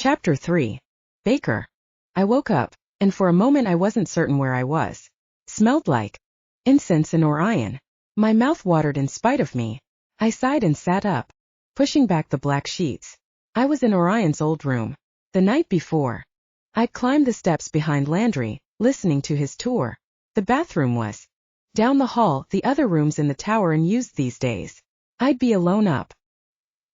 Chapter 3. Baker. I woke up, and for a moment I wasn't certain where I was. Smelled like incense and Orion. My mouth watered in spite of me. I sighed and sat up, pushing back the black sheets. I was in Orion's old room. The night before, I'd climbed the steps behind Landry, listening to his tour. The bathroom was down the hall, the other rooms in the tower unused these days. I'd be alone up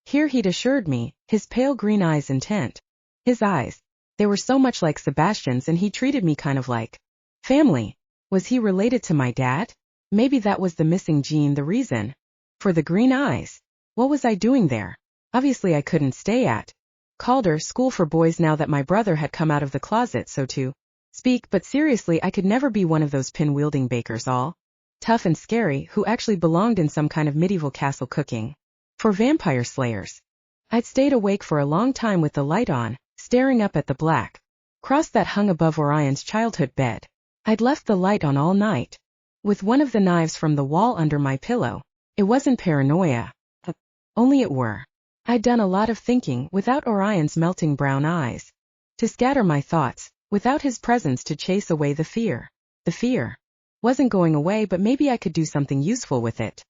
here, he'd assured me, his pale green eyes intent. His eyes, they were so much like Sebastian's, and he treated me kind of like family. Was he related to my dad? Maybe that was the missing gene, the reason for the green eyes. What was I doing there? Obviously I couldn't stay at Calder School for Boys now that my brother had come out of the closet, so to speak, but seriously I could never be one of those pin-wielding bakers, all tough and scary, who actually belonged in some kind of medieval castle cooking for vampire slayers. I'd stayed awake for a long time with the light on, staring up at the black cross that hung above Orion's childhood bed. I'd left the light on all night, with one of the knives from the wall under my pillow. It wasn't paranoia. Only it were. I'd done a lot of thinking without Orion's melting brown eyes to scatter my thoughts, without his presence to chase away the fear. The fear wasn't going away, but maybe I could do something useful with it.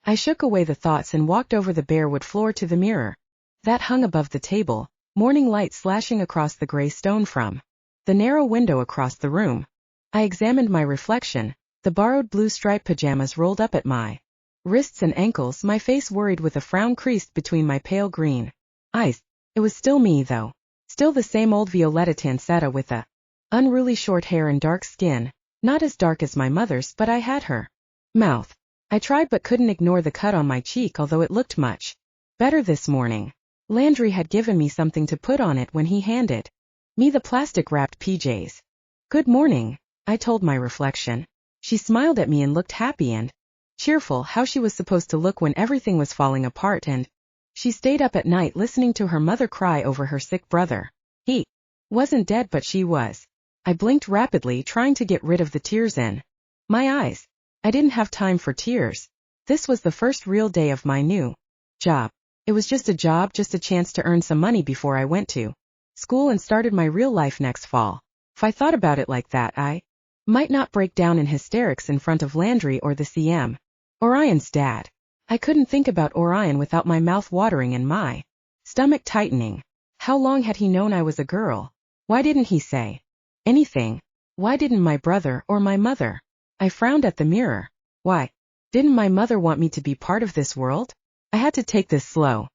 I shook away the thoughts and walked over the bare wood floor to the mirror that hung above the table, morning light slashing across the gray stone from the narrow window across the room. I examined my reflection, the borrowed blue striped pajamas rolled up at my wrists and ankles, my face worried with a frown creased between my pale green eyes. It was still me, though. Still the same old Violetta Tansetta with a unruly short hair and dark skin, not as dark as my mother's, but I had her mouth. I tried but couldn't ignore the cut on my cheek, although it looked much better this morning. Landry had given me something to put on it when he handed me the plastic-wrapped PJs. "Good morning," I told my reflection. She smiled at me and looked happy and cheerful, how she was supposed to look when everything was falling apart, and she stayed up at night listening to her mother cry over her sick brother. He wasn't dead, but she was. I blinked rapidly, trying to get rid of the tears in my eyes. I didn't have time for tears. This was the first real day of my new job. It was just a job, just a chance to earn some money before I went to school and started my real life next fall. If I thought about it like that, I might not break down in hysterics in front of Landry or the CM. Orion's dad. I couldn't think about Orion without my mouth watering and my stomach tightening. How long had he known I was a girl? Why didn't he say anything? Why didn't my brother or my mother? I frowned at the mirror. Why didn't my mother want me to be part of this world? I had to take this slow.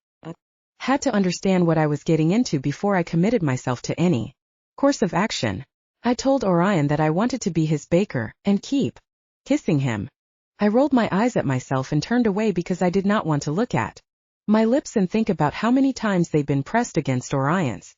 Had to understand what I was getting into before I committed myself to any course of action. I told Orion that I wanted to be his baker and keep kissing him. I rolled my eyes at myself and turned away because I did not want to look at my lips and think about how many times they'd been pressed against Orion's.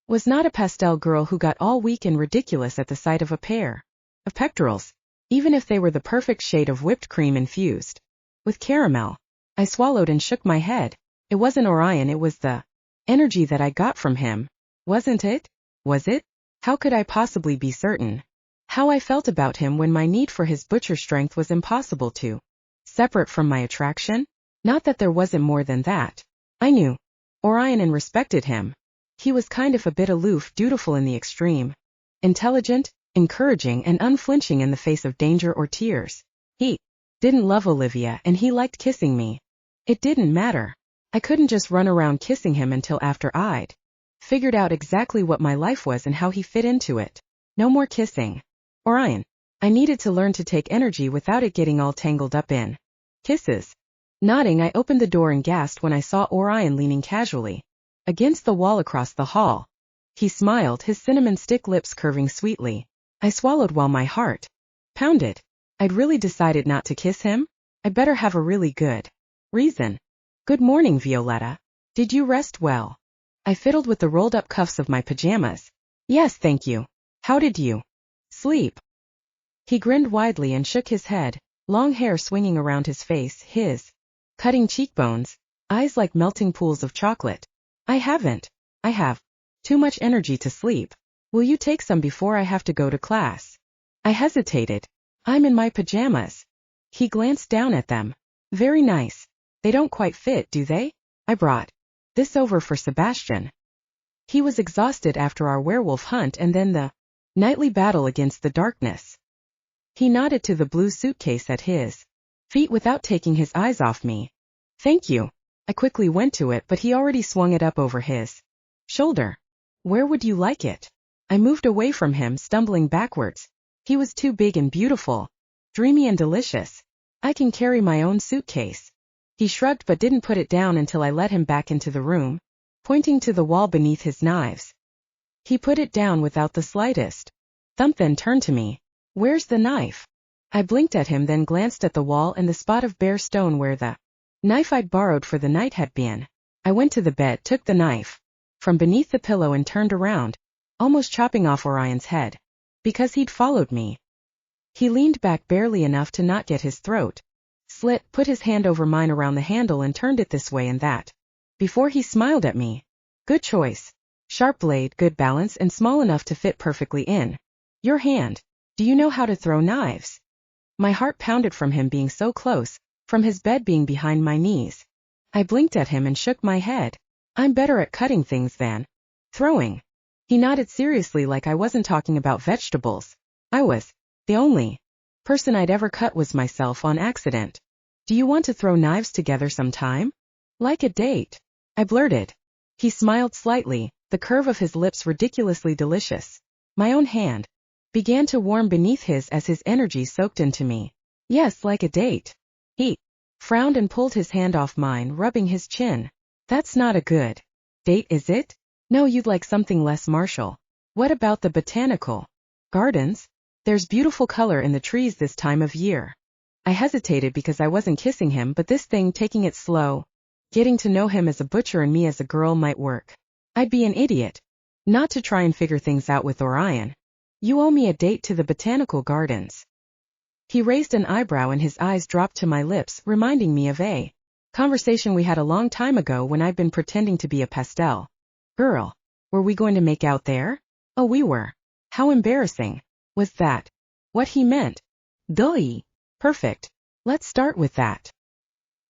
Was not a pastel girl who got all weak and ridiculous at the sight of a pair of pectorals, even if they were the perfect shade of whipped cream infused with caramel. I swallowed and shook my head. It wasn't Orion, it was the energy that I got from him. Wasn't it? Was it? How could I possibly be certain how I felt about him when my need for his butcher strength was impossible to separate from my attraction? Not that there wasn't more than that. I knew Orion and respected him. He was kind of a bit aloof, dutiful in the extreme, intelligent, encouraging, and unflinching in the face of danger or tears. He didn't love Olivia, and he liked kissing me. It didn't matter. I couldn't just run around kissing him until after I'd figured out exactly what my life was and how he fit into it. No more kissing Orion. I needed to learn to take energy without it getting all tangled up in kisses. Nodding, I opened the door and gasped when I saw Orion leaning casually against the wall across the hall. He smiled, his cinnamon stick lips curving sweetly. I swallowed while my heart pounded. I'd really decided not to kiss him? I'd better have a really good reason. "Good morning, Violetta. Did you rest well?" I fiddled with the rolled-up cuffs of my pajamas. "Yes, thank you. How did you sleep?" He grinned widely and shook his head, long hair swinging around his face, his cutting cheekbones, eyes like melting pools of chocolate. "I haven't. I have too much energy to sleep. Will you take some before I have to go to class?" I hesitated. "I'm in my pajamas." He glanced down at them. "Very nice. They don't quite fit, do they? I brought this over for Sebastian." He was exhausted after our werewolf hunt and then the nightly battle against the darkness. He nodded to the blue suitcase at his feet without taking his eyes off me. Thank you. I quickly went to it, but he already swung it up over his shoulder. Where would you like it? I moved away from him, stumbling backwards. He was too big and beautiful, dreamy and delicious. I can carry my own suitcase. He shrugged but didn't put it down until I led him back into the room, pointing to the wall beneath his knives. He put it down without the slightest thump, then turned to me. Where's the knife? I blinked at him, then glanced at the wall and the spot of bare stone where the knife I'd borrowed for the night had been. I went to the bed, took the knife from beneath the pillow and turned around, almost chopping off Orion's head. Because he'd followed me. He leaned back barely enough to not get his throat slit, put his hand over mine around the handle and turned it this way and that. Before he smiled at me. Good choice. Sharp blade, good balance, and small enough to fit perfectly in your hand. Do you know how to throw knives? My heart pounded from him being so close, from his bed being behind my knees. I blinked at him and shook my head. I'm better at cutting things than throwing. He nodded seriously like I wasn't talking about vegetables. I was. The only person I'd ever cut was myself on accident. Do you want to throw knives together sometime? Like a date? I blurted. He smiled slightly, the curve of his lips ridiculously delicious. My own hand began to warm beneath his as his energy soaked into me. Yes, like a date. He frowned and pulled his hand off mine, rubbing his chin. That's not a good date, is it? No, you'd like something less martial. What about the botanical gardens? There's beautiful color in the trees this time of year. I hesitated because I wasn't kissing him, but this thing, taking it slow, getting to know him as a butcher and me as a girl, might work. I'd be an idiot not to try and figure things out with Orion. You owe me a date to the botanical gardens. He raised an eyebrow and his eyes dropped to my lips, reminding me of a conversation we had a long time ago when I'd been pretending to be a pastel girl. Were we going to make out there? Oh, we were. How embarrassing. Was that what he meant? Dully. Perfect. Let's start with that.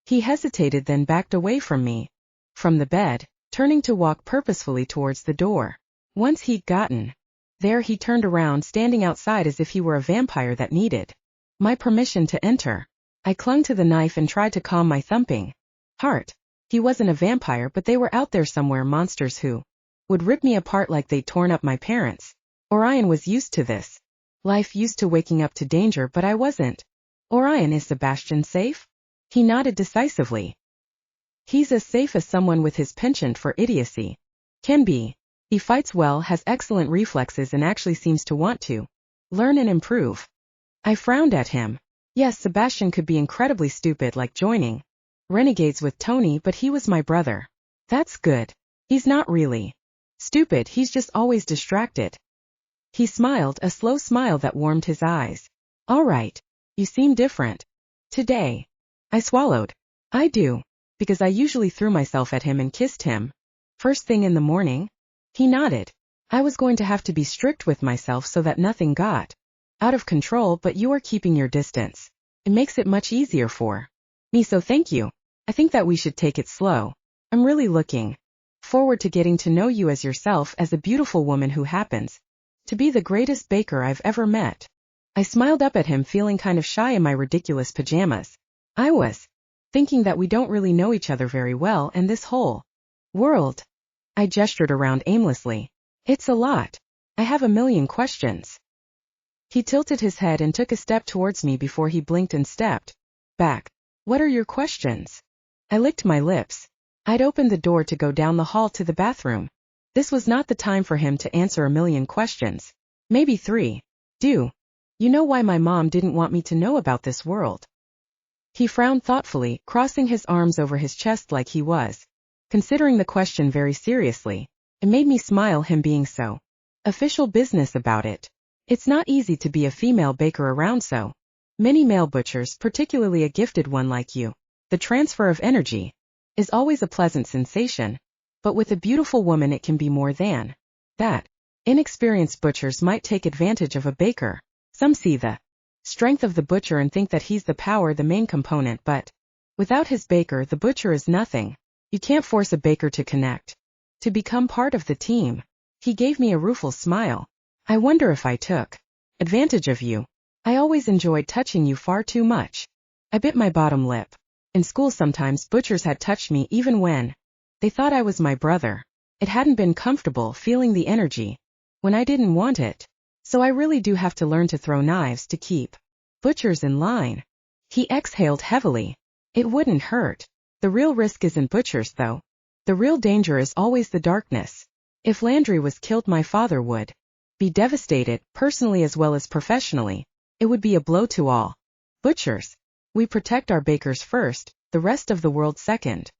He hesitated, then backed away from me. From the bed, turning to walk purposefully towards the door. Once he'd gotten there, he turned around, standing outside as if he were a vampire that needed my permission to enter. I clung to the knife and tried to calm my thumping heart. He wasn't a vampire, but they were out there somewhere, monsters who would rip me apart like they'd torn up my parents. Orion was used to this life, used to waking up to danger, but I wasn't. Orion, is Sebastian safe? He nodded decisively. He's as safe as someone with his penchant for idiocy can be. He fights well, has excellent reflexes, and actually seems to want to learn and improve. I frowned at him. Yes, Sebastian could be incredibly stupid, like joining renegades with Tony, but he was my brother. That's good. He's not really stupid, he's just always distracted. He smiled, a slow smile that warmed his eyes. All right. You seem different today. I swallowed. I do. Because I usually threw myself at him and kissed him first thing in the morning. He nodded. I was going to have to be strict with myself so that nothing got out of control, but you are keeping your distance. It makes it much easier for me, so thank you. I think that we should take it slow. I'm really looking forward to getting to know you as yourself, as a beautiful woman who happens to be the greatest baker I've ever met. I smiled up at him, feeling kind of shy in my ridiculous pajamas. I was thinking that we don't really know each other very well, and this whole world. I gestured around aimlessly. It's a lot. I have a million questions. He tilted his head and took a step towards me before he blinked and stepped back. What are your questions? I licked my lips. I'd opened the door to go down the hall to the bathroom. This was not the time for him to answer a million questions. Maybe 3. Do you know why my mom didn't want me to know about this world? He frowned thoughtfully, crossing his arms over his chest like he was considering the question very seriously. It made me smile, him being so official business about it. It's not easy to be a female baker around so many male butchers, particularly a gifted one like you. The transfer of energy is always a pleasant sensation, but with a beautiful woman it can be more than that. Inexperienced butchers might take advantage of a baker. Some see the strength of the butcher and think that he's the power, the main component, but without his baker, the butcher is nothing. You can't force a baker to connect To become part of the team. He gave me a rueful smile. I wonder if I took advantage of you. I always enjoyed touching you far too much. I bit my bottom lip. In school sometimes butchers had touched me even when they thought I was my brother. It hadn't been comfortable feeling the energy when I didn't want it. So I really do have to learn to throw knives to keep butchers in line. He exhaled heavily. It wouldn't hurt. The real risk isn't butchers though. The real danger is always the darkness. If Landry was killed, my father would be devastated, personally as well as professionally. It would be a blow to all butchers. We protect our bakers first, the rest of the world second.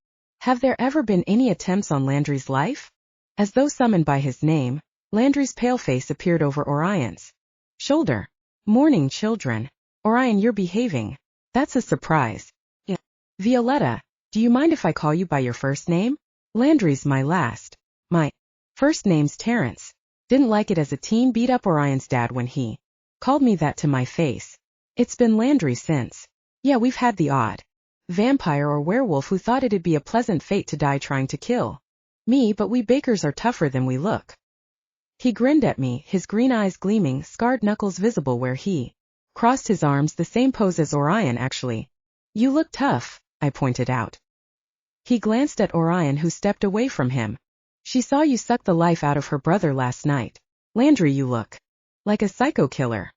Have there ever been any attempts on Landry's life? As though summoned by his name, Landry's pale face appeared over Orion's shoulder. Morning, children. Orion, you're behaving. That's a surprise. Yeah. Violetta, do you mind if I call you by your first name? Landry's my last. My first name's Terrence. Didn't like it as a teen, beat up Orion's dad when he called me that to my face. It's been Landry since. Yeah, we've had the odd vampire or werewolf who thought it'd be a pleasant fate to die trying to kill me, but we bakers are tougher than we look. He grinned at me, his green eyes gleaming, scarred knuckles visible where he crossed his arms, the same pose as Orion actually. You look tough, I pointed out. He glanced at Orion, who stepped away from him. She saw you suck the life out of her brother last night. Landry, you look like a psycho killer.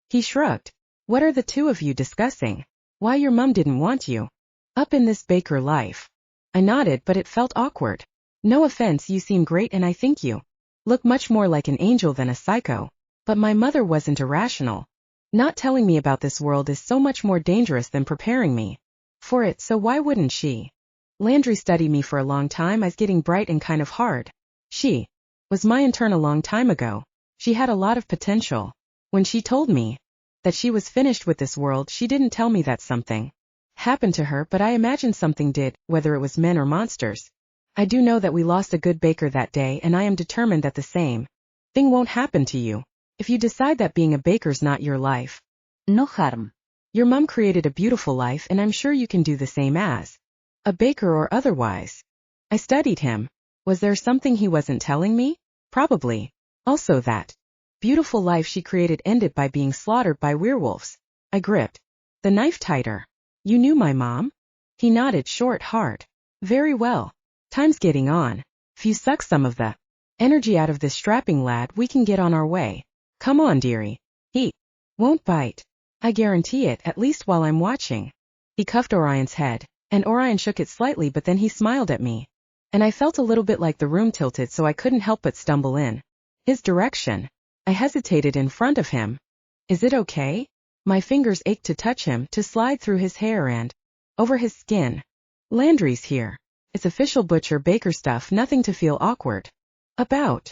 He shrugged. What are the two of you discussing? Why your mum didn't want you up in this baker life? I nodded, but it felt awkward. No offense, you seem great and I think you look much more like an angel than a psycho. But my mother wasn't irrational. Not telling me about this world is so much more dangerous than preparing me for it, so why wouldn't she? Landry studied me for a long time. I was getting bright and kind of hard. She was my intern a long time ago. She had a lot of potential. When she told me that she was finished with this world, she didn't tell me that something happened to her, but I imagine something did, whether it was men or monsters. I do know that we lost a good baker that day, and I am determined that the same thing won't happen to you. If you decide that being a baker's not your life, no harm. Your mum created a beautiful life, and I'm sure you can do the same as a baker or otherwise. I studied him. Was there something he wasn't telling me? Probably. Also that beautiful life she created ended by being slaughtered by werewolves. I gripped the knife tighter. You knew my mom? He nodded, short, hard. Very well. Time's getting on. If you suck some of the energy out of this strapping lad, we can get on our way. Come on, dearie. He won't bite. I guarantee it, at least while I'm watching. He cuffed Orion's head, and Orion shook it slightly, but then he smiled at me. And I felt a little bit like the room tilted, so I couldn't help but stumble in his direction. I hesitated in front of him. Is it okay? My fingers ached to touch him, to slide through his hair and over his skin. Landry's here. It's official butcher baker stuff, nothing to feel awkward about.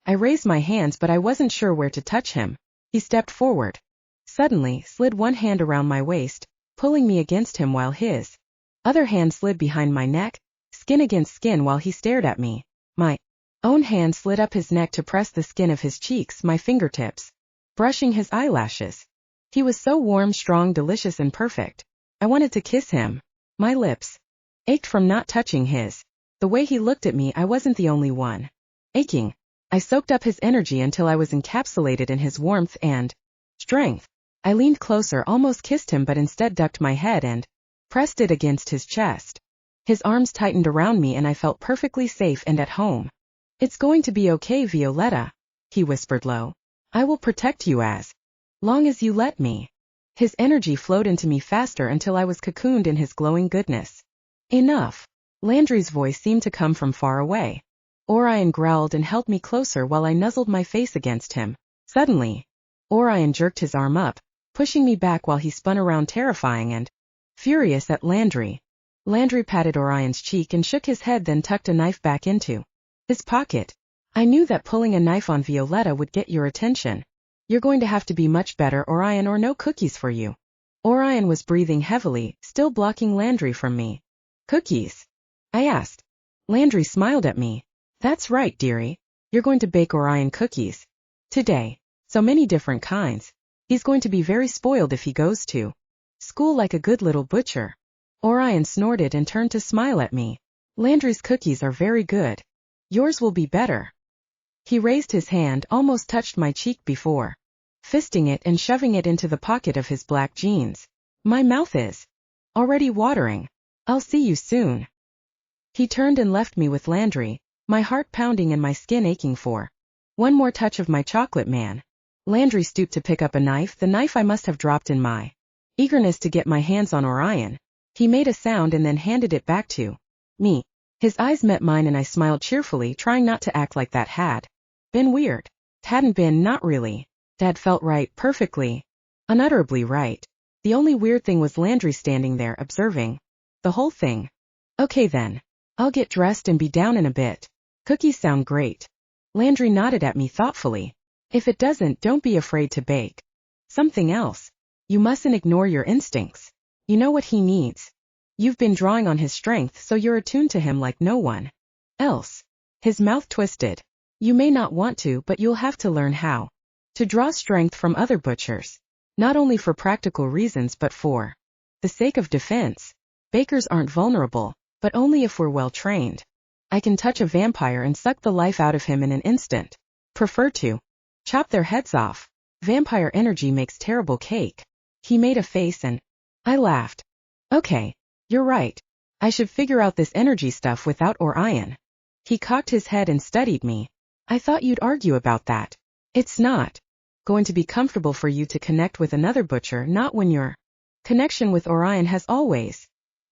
I raised my hands, but I wasn't sure where to touch him. He stepped forward. Suddenly, slid one hand around my waist, pulling me against him while his other hand slid behind my neck, skin against skin while he stared at me. My own hand slid up his neck to press the skin of his cheeks, my fingertips brushing his eyelashes. He was so warm, strong, delicious, and perfect. I wanted to kiss him. My lips ached from not touching his. The way he looked at me, I wasn't the only one aching. I soaked up his energy until I was encapsulated in his warmth and strength. I leaned closer, almost kissed him, but instead ducked my head and pressed it against his chest. His arms tightened around me and I felt perfectly safe and at home. It's going to be okay, Violetta, he whispered low. I will protect you as long as you let me. His energy flowed into me faster until I was cocooned in his glowing goodness. Enough. Landry's voice seemed to come from far away. Orion growled and held me closer while I nuzzled my face against him. Suddenly, Orion jerked his arm up, pushing me back while he spun around, terrifying and furious at Landry. Landry patted Orion's cheek and shook his head, then tucked a knife back into his pocket. I knew that pulling a knife on Violetta would get your attention. You're going to have to be much better, Orion, or no cookies for you. Orion was breathing heavily, still blocking Landry from me. Cookies? I asked. Landry smiled at me. That's right, dearie. You're going to bake Orion cookies today. So many different kinds. He's going to be very spoiled if he goes to school like a good little butcher. Orion snorted and turned to smile at me. Landry's cookies are very good. Yours will be better. He raised his hand, almost touched my cheek before fisting it and shoving it into the pocket of his black jeans. My mouth is already watering. I'll see you soon. He turned and left me with Landry, my heart pounding and my skin aching for one more touch of my chocolate man. Landry stooped to pick up a knife, the knife I must have dropped in my eagerness to get my hands on Orion. He made a sound and then handed it back to me. His eyes met mine and I smiled cheerfully, trying not to act like that had been weird. Hadn't been, not really. Dad felt right, perfectly, unutterably right. The only weird thing was Landry standing there observing the whole thing. Okay then. I'll get dressed and be down in a bit. Cookies sound great. Landry nodded at me thoughtfully. If it doesn't, don't be afraid to bake something else. You mustn't ignore your instincts. You know what he needs. You've been drawing on his strength, so you're attuned to him like no one else. His mouth twisted. You may not want to, but you'll have to learn how to draw strength from other butchers. Not only for practical reasons but for the sake of defense. Bakers aren't vulnerable, but only if we're well trained. I can touch a vampire and suck the life out of him in an instant. Prefer to chop their heads off. Vampire energy makes terrible cake. He made a face and I laughed. Okay, you're right. I should figure out this energy stuff without Orion. He cocked his head and studied me. I thought you'd argue about that. It's not going to be comfortable for you to connect with another butcher, not when your connection with Orion has always.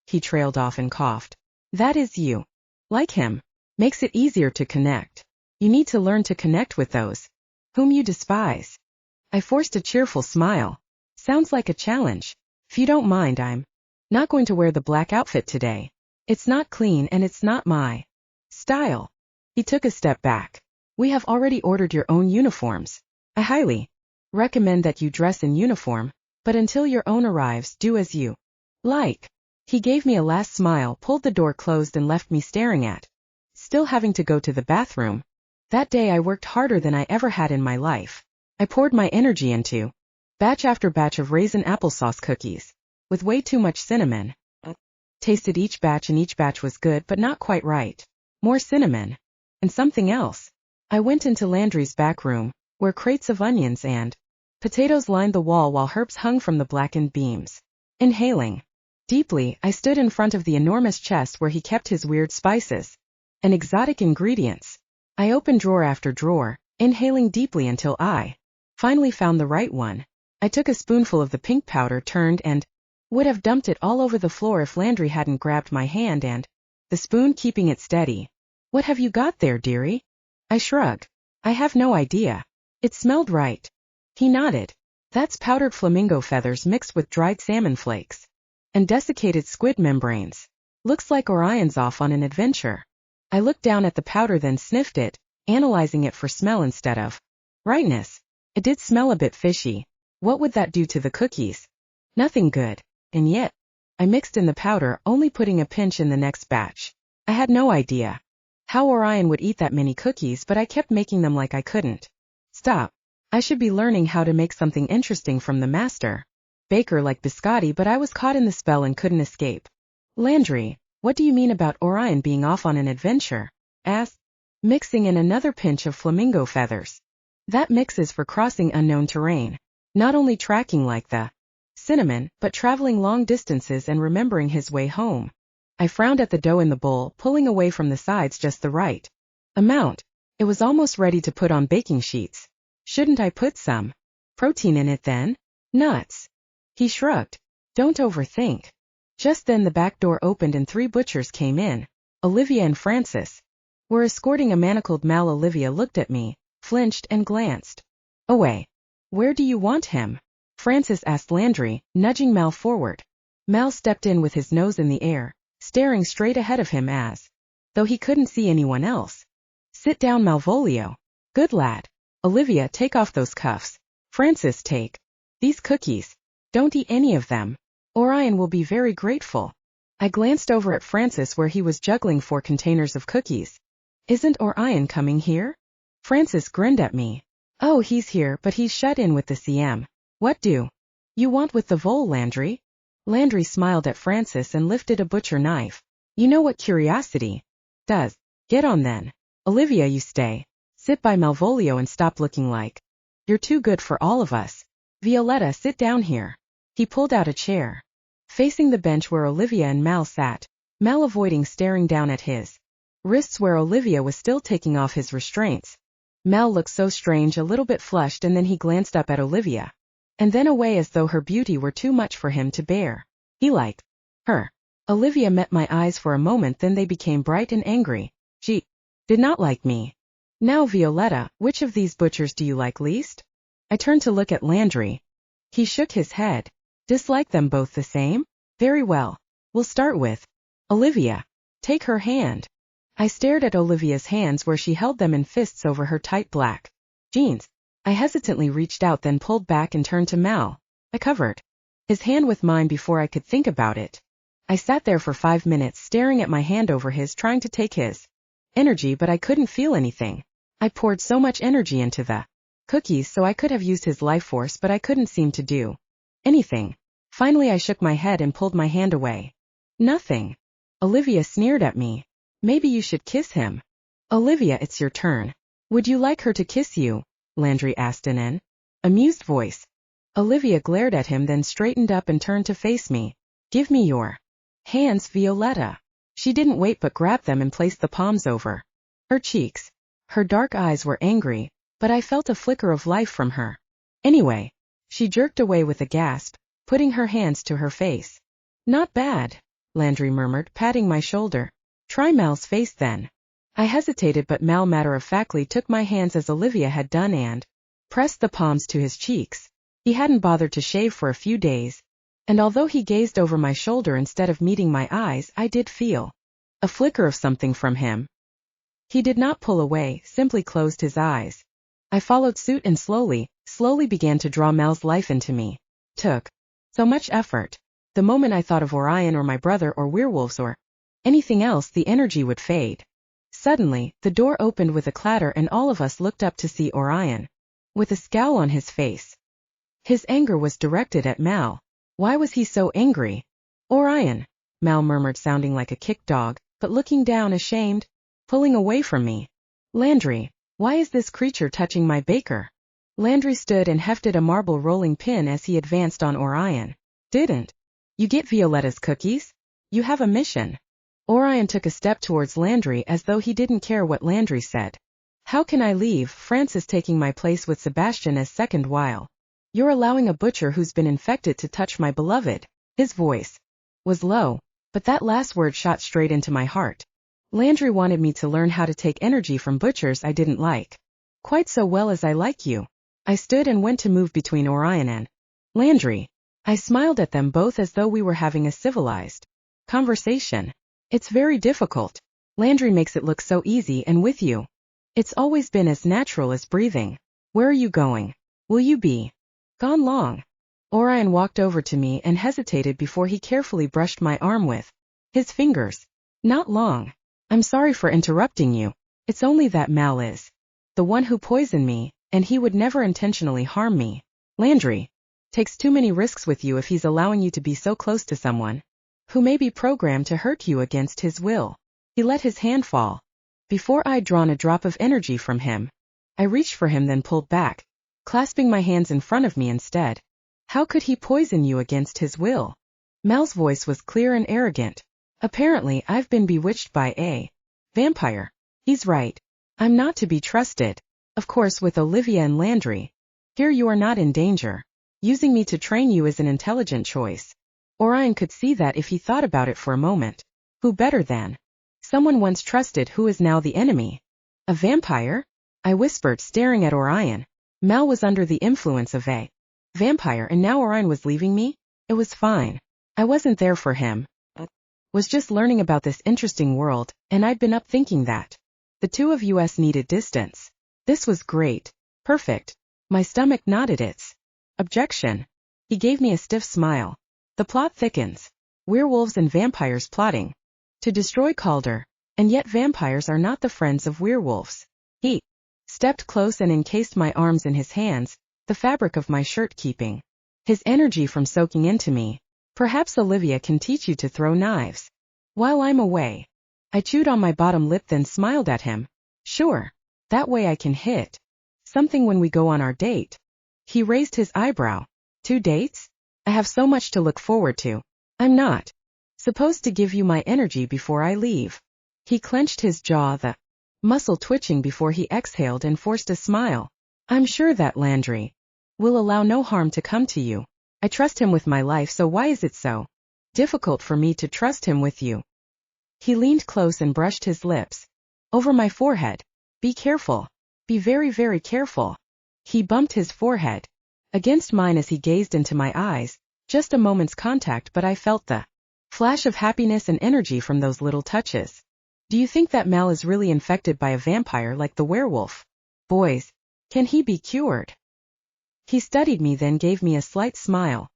He trailed off and coughed. That is you. Like him. Makes it easier to connect. You need to learn to connect with those whom you despise. I forced a cheerful smile. Sounds like a challenge. If you don't mind, I'm not going to wear the black outfit today. It's not clean and it's not my style. He took a step back. We have already ordered your own uniforms. I highly recommend that you dress in uniform, but until your own arrives, do as you like. He gave me a last smile, pulled the door closed and left me staring at still having to go to the bathroom. That day I worked harder than I ever had in my life. I poured my energy into batch after batch of raisin applesauce cookies, with way too much cinnamon. Tasted each batch and each batch was good but not quite right. More cinnamon. And something else. I went into Landry's back room, where crates of onions and potatoes lined the wall while herbs hung from the blackened beams. Inhaling deeply, I stood in front of the enormous chest where he kept his weird spices and exotic ingredients. I opened drawer after drawer, inhaling deeply until I finally found the right one. I took a spoonful of the pink powder, turned and would have dumped it all over the floor if Landry hadn't grabbed my hand and the spoon, keeping it steady. What have you got there, dearie? I shrugged. I have no idea. It smelled right. He nodded. That's powdered flamingo feathers mixed with dried salmon flakes and desiccated squid membranes. Looks like Orion's off on an adventure. I looked down at the powder, then sniffed it, analyzing it for smell instead of rightness. It did smell a bit fishy. What would that do to the cookies? Nothing good. And yet, I mixed in the powder, only putting a pinch in the next batch. I had no idea how Orion would eat that many cookies, but I kept making them like I couldn't stop. I should be learning how to make something interesting from the master baker like Biscotti, but I was caught in the spell and couldn't escape. Landry, what do you mean about Orion being off on an adventure? Asked, mixing in another pinch of flamingo feathers. That mix is for crossing unknown terrain. Not only tracking like the cinnamon, but traveling long distances and remembering his way home. I frowned at the dough in the bowl, pulling away from the sides just the right amount. It was almost ready to put on baking sheets. Shouldn't I put some protein in it then? Nuts. He shrugged. Don't overthink. Just then the back door opened and 3 butchers came in. Olivia and Francis were escorting a manacled Mal. Olivia looked at me, flinched and glanced away. Where do you want him? Francis asked Landry, nudging Mal forward. Mal stepped in with his nose in the air, staring straight ahead of him as though he couldn't see anyone else. Sit down, Malvolio. Good lad. Olivia, take off those cuffs. Francis, take these cookies. Don't eat any of them. Orion will be very grateful. I glanced over at Francis where he was juggling 4 containers of cookies. Isn't Orion coming here? Francis grinned at me. Oh, he's here, but he's shut in with the CM. What do you want with the vole, Landry? Landry smiled at Francis and lifted a butcher knife. You know what curiosity does. Get on then. Olivia, you stay. Sit by Malvolio and stop looking like you're too good for all of us. Violetta, sit down here. He pulled out a chair, facing the bench where Olivia and Mal sat, Mal avoiding staring down at his wrists where Olivia was still taking off his restraints. Mal looked so strange, a little bit flushed, and then he glanced up at Olivia, and then away as though her beauty were too much for him to bear. He liked her. Olivia met my eyes for a moment, then they became bright and angry. She did not like me. Now, Violetta, which of these butchers do you like least? I turned to look at Landry. He shook his head. Dislike them both the same? Very well. We'll start with Olivia. Take her hand. I stared at Olivia's hands where she held them in fists over her tight black jeans. I hesitantly reached out, then pulled back and turned to Mal. I covered his hand with mine before I could think about it. I sat there for 5 minutes staring at my hand over his, trying to take his energy, but I couldn't feel anything. I poured so much energy into the cookies so I could have used his life force, but I couldn't seem to do anything. Finally I shook my head and pulled my hand away. Nothing. Olivia sneered at me. Maybe you should kiss him. Olivia, it's your turn. Would you like her to kiss you? Landry asked in an amused voice. Olivia glared at him, then straightened up and turned to face me. Give me your hands, Violetta. She didn't wait but grabbed them and placed the palms over her cheeks. Her dark eyes were angry, but I felt a flicker of life from her. Anyway, she jerked away with a gasp, putting her hands to her face. Not bad, Landry murmured, patting my shoulder. Try Mal's face then. I hesitated, but Mal matter-of-factly took my hands as Olivia had done and pressed the palms to his cheeks. He hadn't bothered to shave for a few days, and although he gazed over my shoulder instead of meeting my eyes, I did feel a flicker of something from him. He did not pull away, simply closed his eyes. I followed suit and slowly began to draw Mal's life into me. Took so much effort. The moment I thought of Orion or my brother or werewolves or anything else, the energy would fade. Suddenly, the door opened with a clatter and all of us looked up to see Orion, with a scowl on his face. His anger was directed at Mal. Why was he so angry? Orion, Mal murmured, sounding like a kicked dog, but looking down ashamed, pulling away from me. Landry, why is this creature touching my baker? Landry stood and hefted a marble rolling pin as he advanced on Orion. Didn't you get Violetta's cookies? You have a mission. Orion took a step towards Landry as though he didn't care what Landry said. How can I leave Francis taking my place with Sebastian as second while you're allowing a butcher who's been infected to touch my beloved? His voice was low, but that last word shot straight into my heart. Landry wanted me to learn how to take energy from butchers I didn't like quite so well as I like you. I stood and went to move between Orion and Landry. I smiled at them both as though we were having a civilized conversation. It's very difficult. Landry makes it look so easy, and with you, it's always been as natural as breathing. Where are you going? Will you be gone long? Orion walked over to me and hesitated before he carefully brushed my arm with his fingers. Not long. I'm sorry for interrupting you. It's only that Mal is the one who poisoned me, and he would never intentionally harm me. Landry takes too many risks with you if he's allowing you to be so close to someone who may be programmed to hurt you against his will. He let his hand fall before I'd drawn a drop of energy from him. I reached for him, then pulled back, clasping my hands in front of me instead. How could he poison you against his will? Mal's voice was clear and arrogant. Apparently, I've been bewitched by a vampire. He's right. I'm not to be trusted. Of course, with Olivia and Landry here, you are not in danger. Using me to train you is an intelligent choice. Orion could see that if he thought about it for a moment. Who better than someone once trusted who is now the enemy? A vampire? I whispered, staring at Orion. Mal was under the influence of a vampire, and now Orion was leaving me? It was fine. I wasn't there for him. Was just learning about this interesting world, and I'd been up thinking that the two of us needed distance. This was great. Perfect. My stomach nodded its objection. He gave me a stiff smile. The plot thickens. Werewolves and vampires plotting to destroy Calder, and yet vampires are not the friends of werewolves. He stepped close and encased my arms in his hands, the fabric of my shirt keeping his energy from soaking into me. Perhaps Olivia can teach you to throw knives while I'm away. I chewed on my bottom lip, then smiled at him. Sure. That way I can hit something when we go on our date. He raised his eyebrow. 2 dates? I have so much to look forward to. I'm not supposed to give you my energy before I leave. He clenched his jaw, the muscle twitching before he exhaled and forced a smile. I'm sure that Landry will allow no harm to come to you. I trust him with my life, so why is it so difficult for me to trust him with you? He leaned close and brushed his lips over my forehead. Be careful. Be very, very careful. He bumped his forehead against mine as he gazed into my eyes. Just a moment's contact, but I felt the flash of happiness and energy from those little touches. Do you think that Mal is really infected by a vampire like the werewolf? Boys, can he be cured? He studied me, then gave me a slight smile.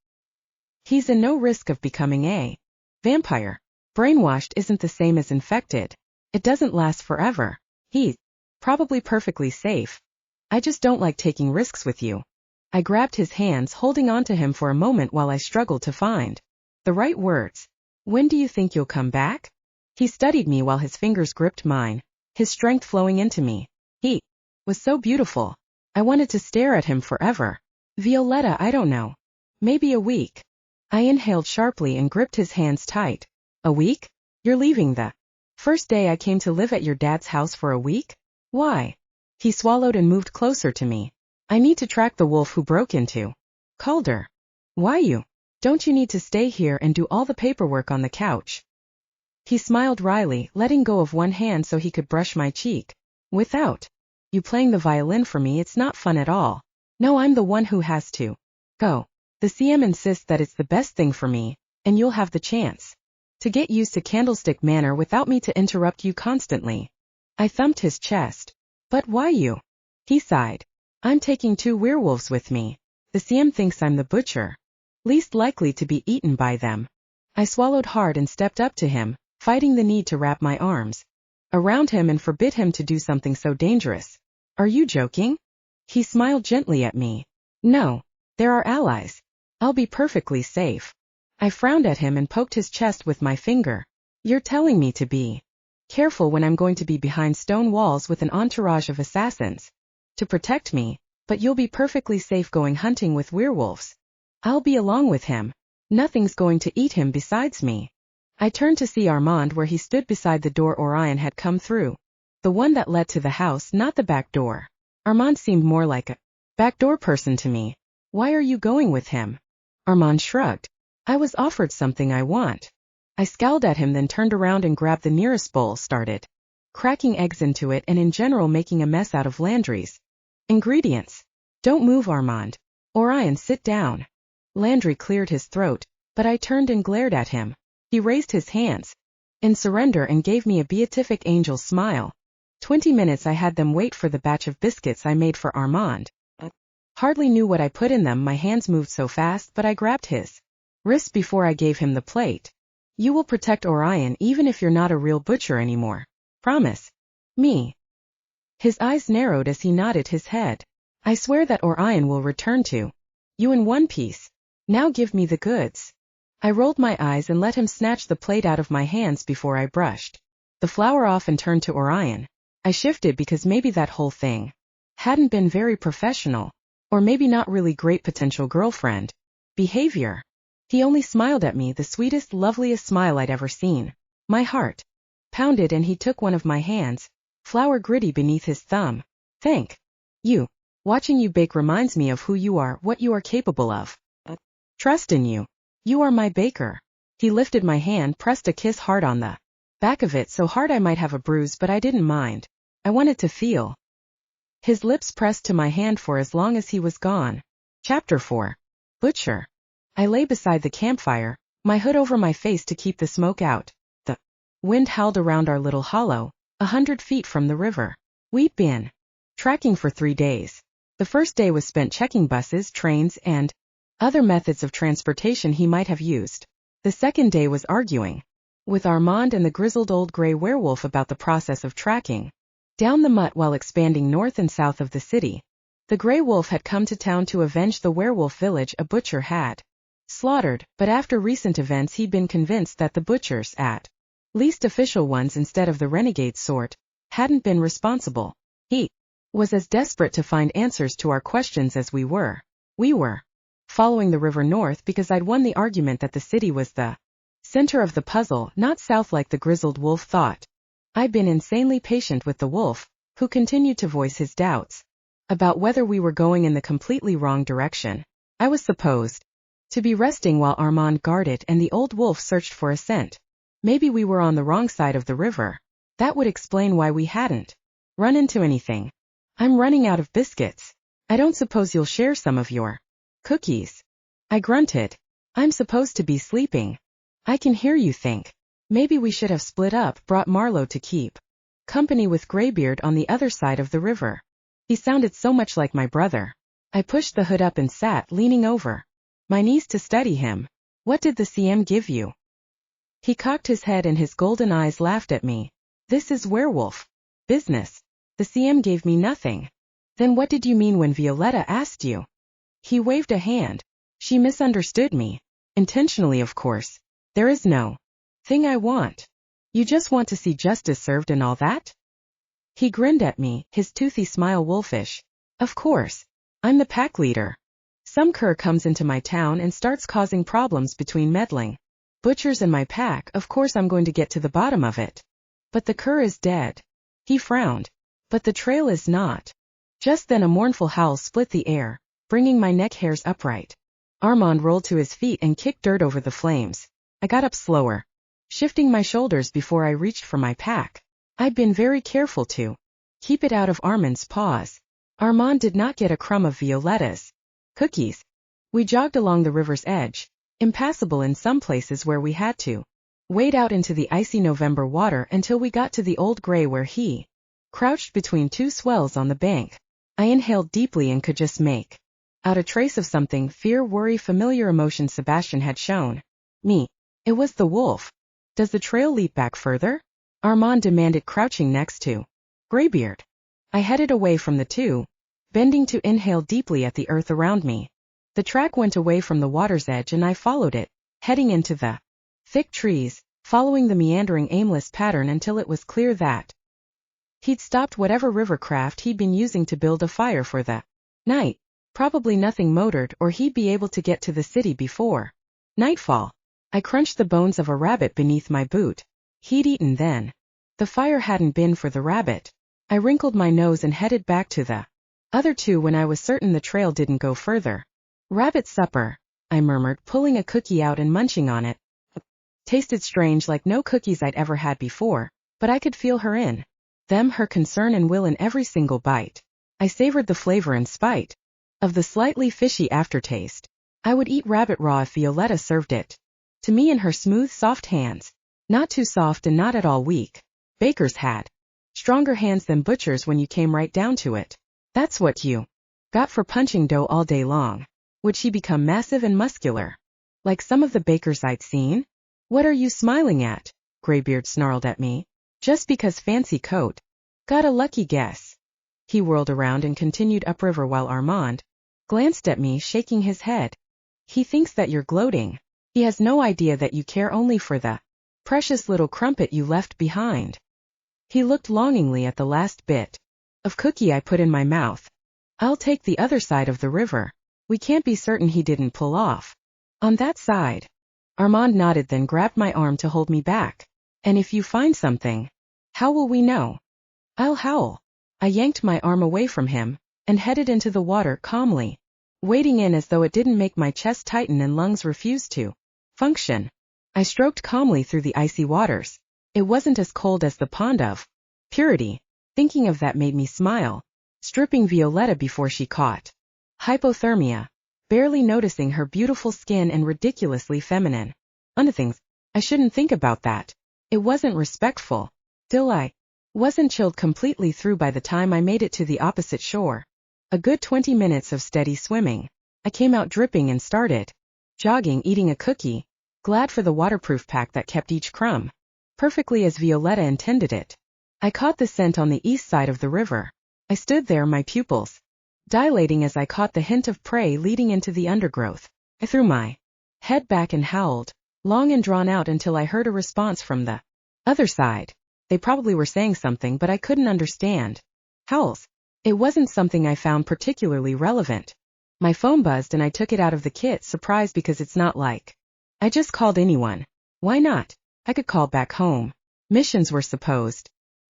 He's in no risk of becoming a vampire. Brainwashed isn't the same as infected. It doesn't last forever. He's probably perfectly safe. I just don't like taking risks with you. I grabbed his hands, holding on to him for a moment while I struggled to find the right words. When do you think you'll come back? He studied me while his fingers gripped mine, his strength flowing into me. He was so beautiful. I wanted to stare at him forever. Violetta, I don't know. Maybe a week. I inhaled sharply and gripped his hands tight. A week? You're leaving the first day I came to live at your dad's house for a week? Why? He swallowed and moved closer to me. I need to track the wolf who broke into Calder. Why you? Don't you need to stay here and do all the paperwork on the couch? He smiled wryly, letting go of one hand so he could brush my cheek. Without you playing the violin for me, it's not fun at all. No, I'm the one who has to go. The CM insists that it's the best thing for me, and you'll have the chance to get used to Candlestick Manor without me to interrupt you constantly. I thumped his chest. But why you? He sighed. I'm taking 2 werewolves with me. The CM thinks I'm the butcher, least likely to be eaten by them. I swallowed hard and stepped up to him, fighting the need to wrap my arms around him and forbid him to do something so dangerous. Are you joking? He smiled gently at me. No, there are allies. I'll be perfectly safe. I frowned at him and poked his chest with my finger. You're telling me to be careful when I'm going to be behind stone walls with an entourage of assassins to protect me, but you'll be perfectly safe going hunting with werewolves. I'll be along with him. Nothing's going to eat him besides me. I turned to see Armand where he stood beside the door Orion had come through. The one that led to the house, not the back door. Armand seemed more like a backdoor person to me. Why are you going with him? Armand shrugged. I was offered something I want. I scowled at him, then turned around and grabbed the nearest bowl, started cracking eggs into it and in general making a mess out of Landry's ingredients. Don't move, Armand. Orion, sit down. Landry cleared his throat, but I turned and glared at him. He raised his hands in surrender and gave me a beatific angel smile. 20 minutes I had them wait for the batch of biscuits I made for Armand. Hardly knew what I put in them, my hands moved so fast, but I grabbed his wrist before I gave him the plate. You will protect Orion even if you're not a real butcher anymore. Promise me. His eyes narrowed as he nodded his head. I swear that Orion will return to you in one piece. Now give me the goods. I rolled my eyes and let him snatch the plate out of my hands before I brushed the flour off and turned to Orion. I shifted because maybe that whole thing hadn't been very professional, or maybe not really great potential girlfriend behavior. He only smiled at me, the sweetest, loveliest smile I'd ever seen. My heart pounded and he took one of my hands, flour gritty beneath his thumb. Thank you. Watching you bake reminds me of who you are, what you are capable of. Trust in you. You are my baker. He lifted my hand, pressed a kiss hard on the back of it, so hard I might have a bruise, but I didn't mind. I wanted to feel his lips pressed to my hand for as long as he was gone. Chapter 4. Butcher. I lay beside the campfire, my hood over my face to keep the smoke out. The wind howled around our little hollow, 100 feet from the river. We'd been tracking for 3 days. The first day was spent checking buses, trains, and other methods of transportation he might have used. The second day was arguing with Armand and the grizzled old gray werewolf about the process of tracking down the mutt while expanding north and south of the city. The gray wolf had come to town to avenge the werewolf village a butcher had slaughtered, but after recent events he'd been convinced that the butchers, at least official ones instead of the renegade sort, hadn't been responsible. He was as desperate to find answers to our questions as we were. We were following the river north because I'd won the argument that the city was the center of the puzzle, not south like the grizzled wolf thought. I'd been insanely patient with the wolf, who continued to voice his doubts about whether we were going in the completely wrong direction. I was supposed to be resting while Armand guarded and the old wolf searched for a scent. Maybe we were on the wrong side of the river. That would explain why we hadn't run into anything. I'm running out of biscuits. I don't suppose you'll share some of your cookies? I grunted. I'm supposed to be sleeping. I can hear you think. Maybe we should have split up, brought Marlowe to keep company with Greybeard on the other side of the river. He sounded so much like my brother. I pushed the hood up and sat, leaning over my knees to study him. What did the CM give you? He cocked his head and his golden eyes laughed at me. This is werewolf business. The CM gave me nothing. Then what did you mean when Violetta asked you? He waved a hand. She misunderstood me. Intentionally, of course. There is no thing I want. You just want to see justice served and all that? He grinned at me, his toothy smile wolfish. Of course. I'm the pack leader. Some cur comes into my town and starts causing problems between meddling butchers and my pack. Of course I'm going to get to the bottom of it. But the cur is dead. He frowned. But the trail is not. Just then a mournful howl split the air, bringing my neck hairs upright. Armand rolled to his feet and kicked dirt over the flames. I got up slower, shifting my shoulders before I reached for my pack. I'd been very careful to keep it out of Armand's paws. Armand did not get a crumb of Violetta's cookies. We jogged along the river's edge, impassable in some places where we had to wade out into the icy November water until we got to the old gray where he crouched between two swells on the bank. I inhaled deeply and could just make out a trace of something, fear, worry, familiar emotion Sebastian had shown me. It was the wolf. Does the trail lead back further? Armand demanded, crouching next to Greybeard. I headed away from the two, bending to inhale deeply at the earth around me. The track went away from the water's edge and I followed it, heading into the thick trees, following the meandering aimless pattern until it was clear that he'd stopped whatever river craft he'd been using to build a fire for the night. Probably nothing motored or he'd be able to get to the city before nightfall. I crunched the bones of a rabbit beneath my boot. He'd eaten then. The fire hadn't been for the rabbit. I wrinkled my nose and headed back to the other two when I was certain the trail didn't go further. Rabbit supper, I murmured, pulling a cookie out and munching on it. Tasted strange, like no cookies I'd ever had before, but I could feel her in them, her concern and will in every single bite. I savored the flavor in spite of the slightly fishy aftertaste. I would eat rabbit raw if Violetta served it to me in her smooth, soft hands. Not too soft and not at all weak. Bakers had stronger hands than butchers when you came right down to it. That's what you got for punching dough all day long. Would she become massive and muscular, like some of the bakers I'd seen? What are you smiling at? Greybeard snarled at me. Just because fancy coat. Got a lucky guess. He whirled around and continued upriver while Armand glanced at me, shaking his head. He thinks that you're gloating. He has no idea that you care only for the precious little crumpet you left behind. He looked longingly at the last bit of cookie I put in my mouth. I'll take the other side of the river. We can't be certain he didn't pull off on that side. Armand nodded, then grabbed my arm to hold me back. And if you find something, how will we know? I'll howl. I yanked my arm away from him and headed into the water calmly, wading in as though it didn't make my chest tighten and lungs refuse to function. I stroked calmly through the icy waters. It wasn't as cold as the pond of purity. Thinking of that made me smile, stripping Violetta before she caught hypothermia, barely noticing her beautiful skin and ridiculously feminine underthings. I shouldn't think about that. It wasn't respectful. Still, I wasn't chilled completely through by the time I made it to the opposite shore. A good 20 minutes of steady swimming. I came out dripping and started jogging, eating a cookie, glad for the waterproof pack that kept each crumb perfectly as Violetta intended it. I caught the scent on the east side of the river. I stood there, my pupils dilating as I caught the hint of prey leading into the undergrowth. I threw my head back and howled, long and drawn out, until I heard a response from the other side. They probably were saying something, but I couldn't understand. Howls. It wasn't something I found particularly relevant. My phone buzzed and I took it out of the kit, surprised because it's not like I just called anyone. Why not? I could call back home. Missions were supposed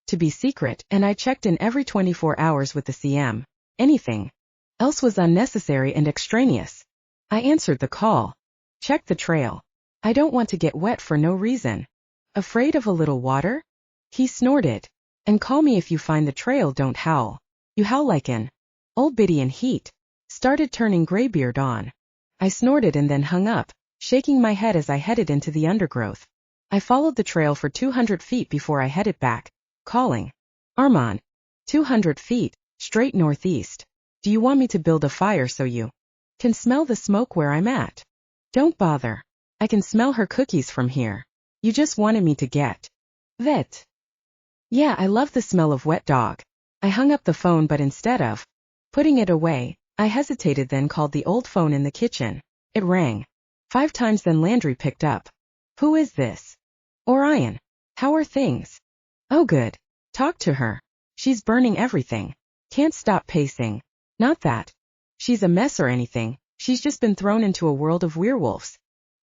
to be secret, and I checked in every 24 hours with the CM. Anything else was unnecessary and extraneous. I answered the call. Check the trail. I don't want to get wet for no reason. Afraid of a little water? He snorted. And call me if you find the trail, don't howl. You howl like an old biddy in heat. Started turning graybeard on. I snorted and then hung up, shaking my head as I headed into the undergrowth. I followed the trail for 200 feet before I headed back, calling. Armand. 200 feet, straight northeast. Do you want me to build a fire so you can smell the smoke where I'm at? Don't bother. I can smell her cookies from here. You just wanted me to get vet. Yeah, I love the smell of wet dog. I hung up the phone, but instead of putting it away, I hesitated, then called the old phone in the kitchen. It rang 5 times, then Landry picked up. Who is this? Orion. How are things? Oh, good. Talk to her. She's burning everything. Can't stop pacing. Not that she's a mess or anything, she's just been thrown into a world of werewolves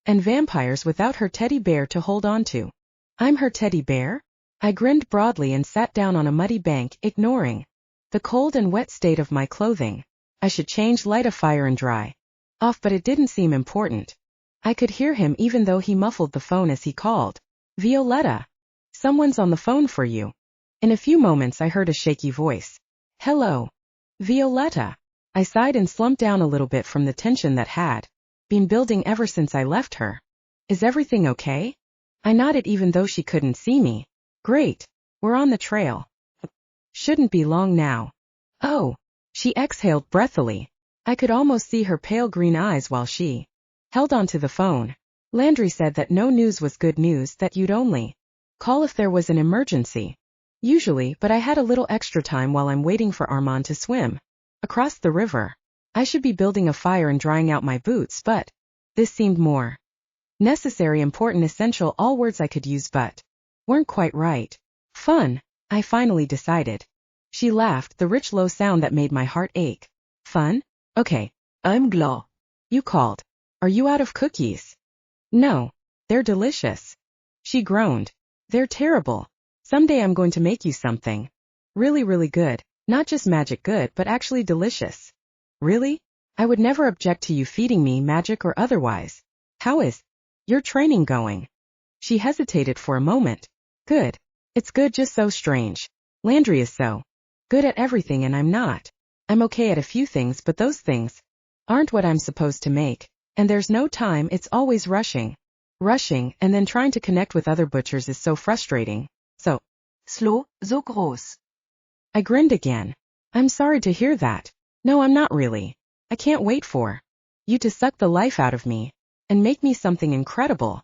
and vampires without her teddy bear to hold on to. I'm her teddy bear? I grinned broadly and sat down on a muddy bank, ignoring the cold and wet state of my clothing. I should change, light a fire and dry off, but it didn't seem important. I could hear him even though he muffled the phone as he called. Violetta. Someone's on the phone for you. In a few moments I heard a shaky voice. Hello. Violetta. I sighed and slumped down a little bit from the tension that had been building ever since I left her. Is everything okay? I nodded even though she couldn't see me. Great. We're on the trail. Shouldn't be long now. Oh. She exhaled breathily. I could almost see her pale green eyes while she held onto the phone. Landry said that no news was good news, that you'd only call if there was an emergency. Usually, but I had a little extra time while I'm waiting for Armand to swim across the river. I should be building a fire and drying out my boots, but this seemed more necessary, important, essential, all words I could use but weren't quite right. Fun, I finally decided. She laughed, the rich low sound that made my heart ache. Fun? Okay. I'm glad you called. Are you out of cookies? No. They're delicious. She groaned. They're terrible. Someday I'm going to make you something really, really good. Not just magic good, but actually delicious. Really? I would never object to you feeding me, magic or otherwise. How is your training going? She hesitated for a moment. Good. It's good, just so strange. Landry is so good at everything and I'm not. I'm okay at a few things, but those things aren't what I'm supposed to make. And there's no time, it's always rushing. Rushing, and then trying to connect with other butchers is so frustrating. So slow, so groß. I grinned again. I'm sorry to hear that. No, I'm not really. I can't wait for you to suck the life out of me and make me something incredible.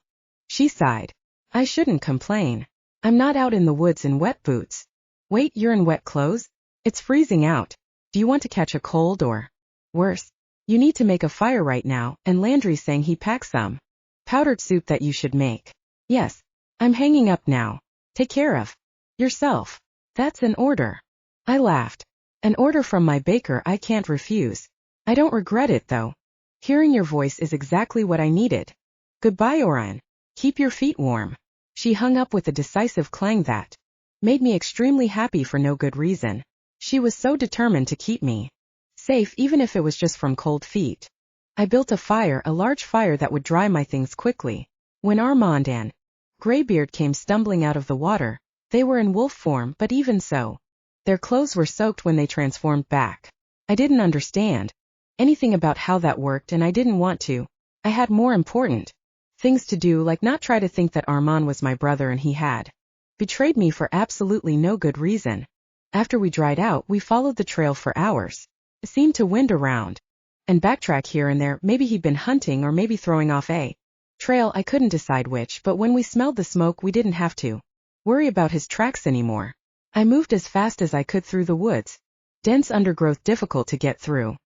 She sighed. I shouldn't complain. I'm not out in the woods in wet boots. Wait, you're in wet clothes? It's freezing out. Do you want to catch a cold or worse? You need to make a fire right now, and Landry's saying he packed some powdered soup that you should make. Yes. I'm hanging up now. Take care of yourself. That's an order. I laughed. An order from my baker I can't refuse. I don't regret it though. Hearing your voice is exactly what I needed. Goodbye, Orion. Keep your feet warm. She hung up with a decisive clang that made me extremely happy for no good reason. She was so determined to keep me safe, even if it was just from cold feet. I built a fire, a large fire that would dry my things quickly. When Armand and Graybeard came stumbling out of the water, they were in wolf form, but even so, their clothes were soaked when they transformed back. I didn't understand anything about how that worked, and I didn't want to. I had more important things to do, like not try to think that Armand was my brother and he had betrayed me for absolutely no good reason. After we dried out, we followed the trail for hours. It seemed to wind around and backtrack here and there. Maybe he'd been hunting or maybe throwing off a trail. I couldn't decide which, but when we smelled the smoke, we didn't have to worry about his tracks anymore. I moved as fast as I could through the woods. Dense undergrowth difficult to get through.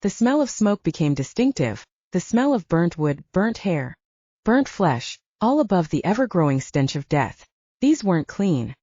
The smell of smoke became distinctive. The smell of burnt wood, burnt hair, burnt flesh, all above the ever-growing stench of death. These weren't clean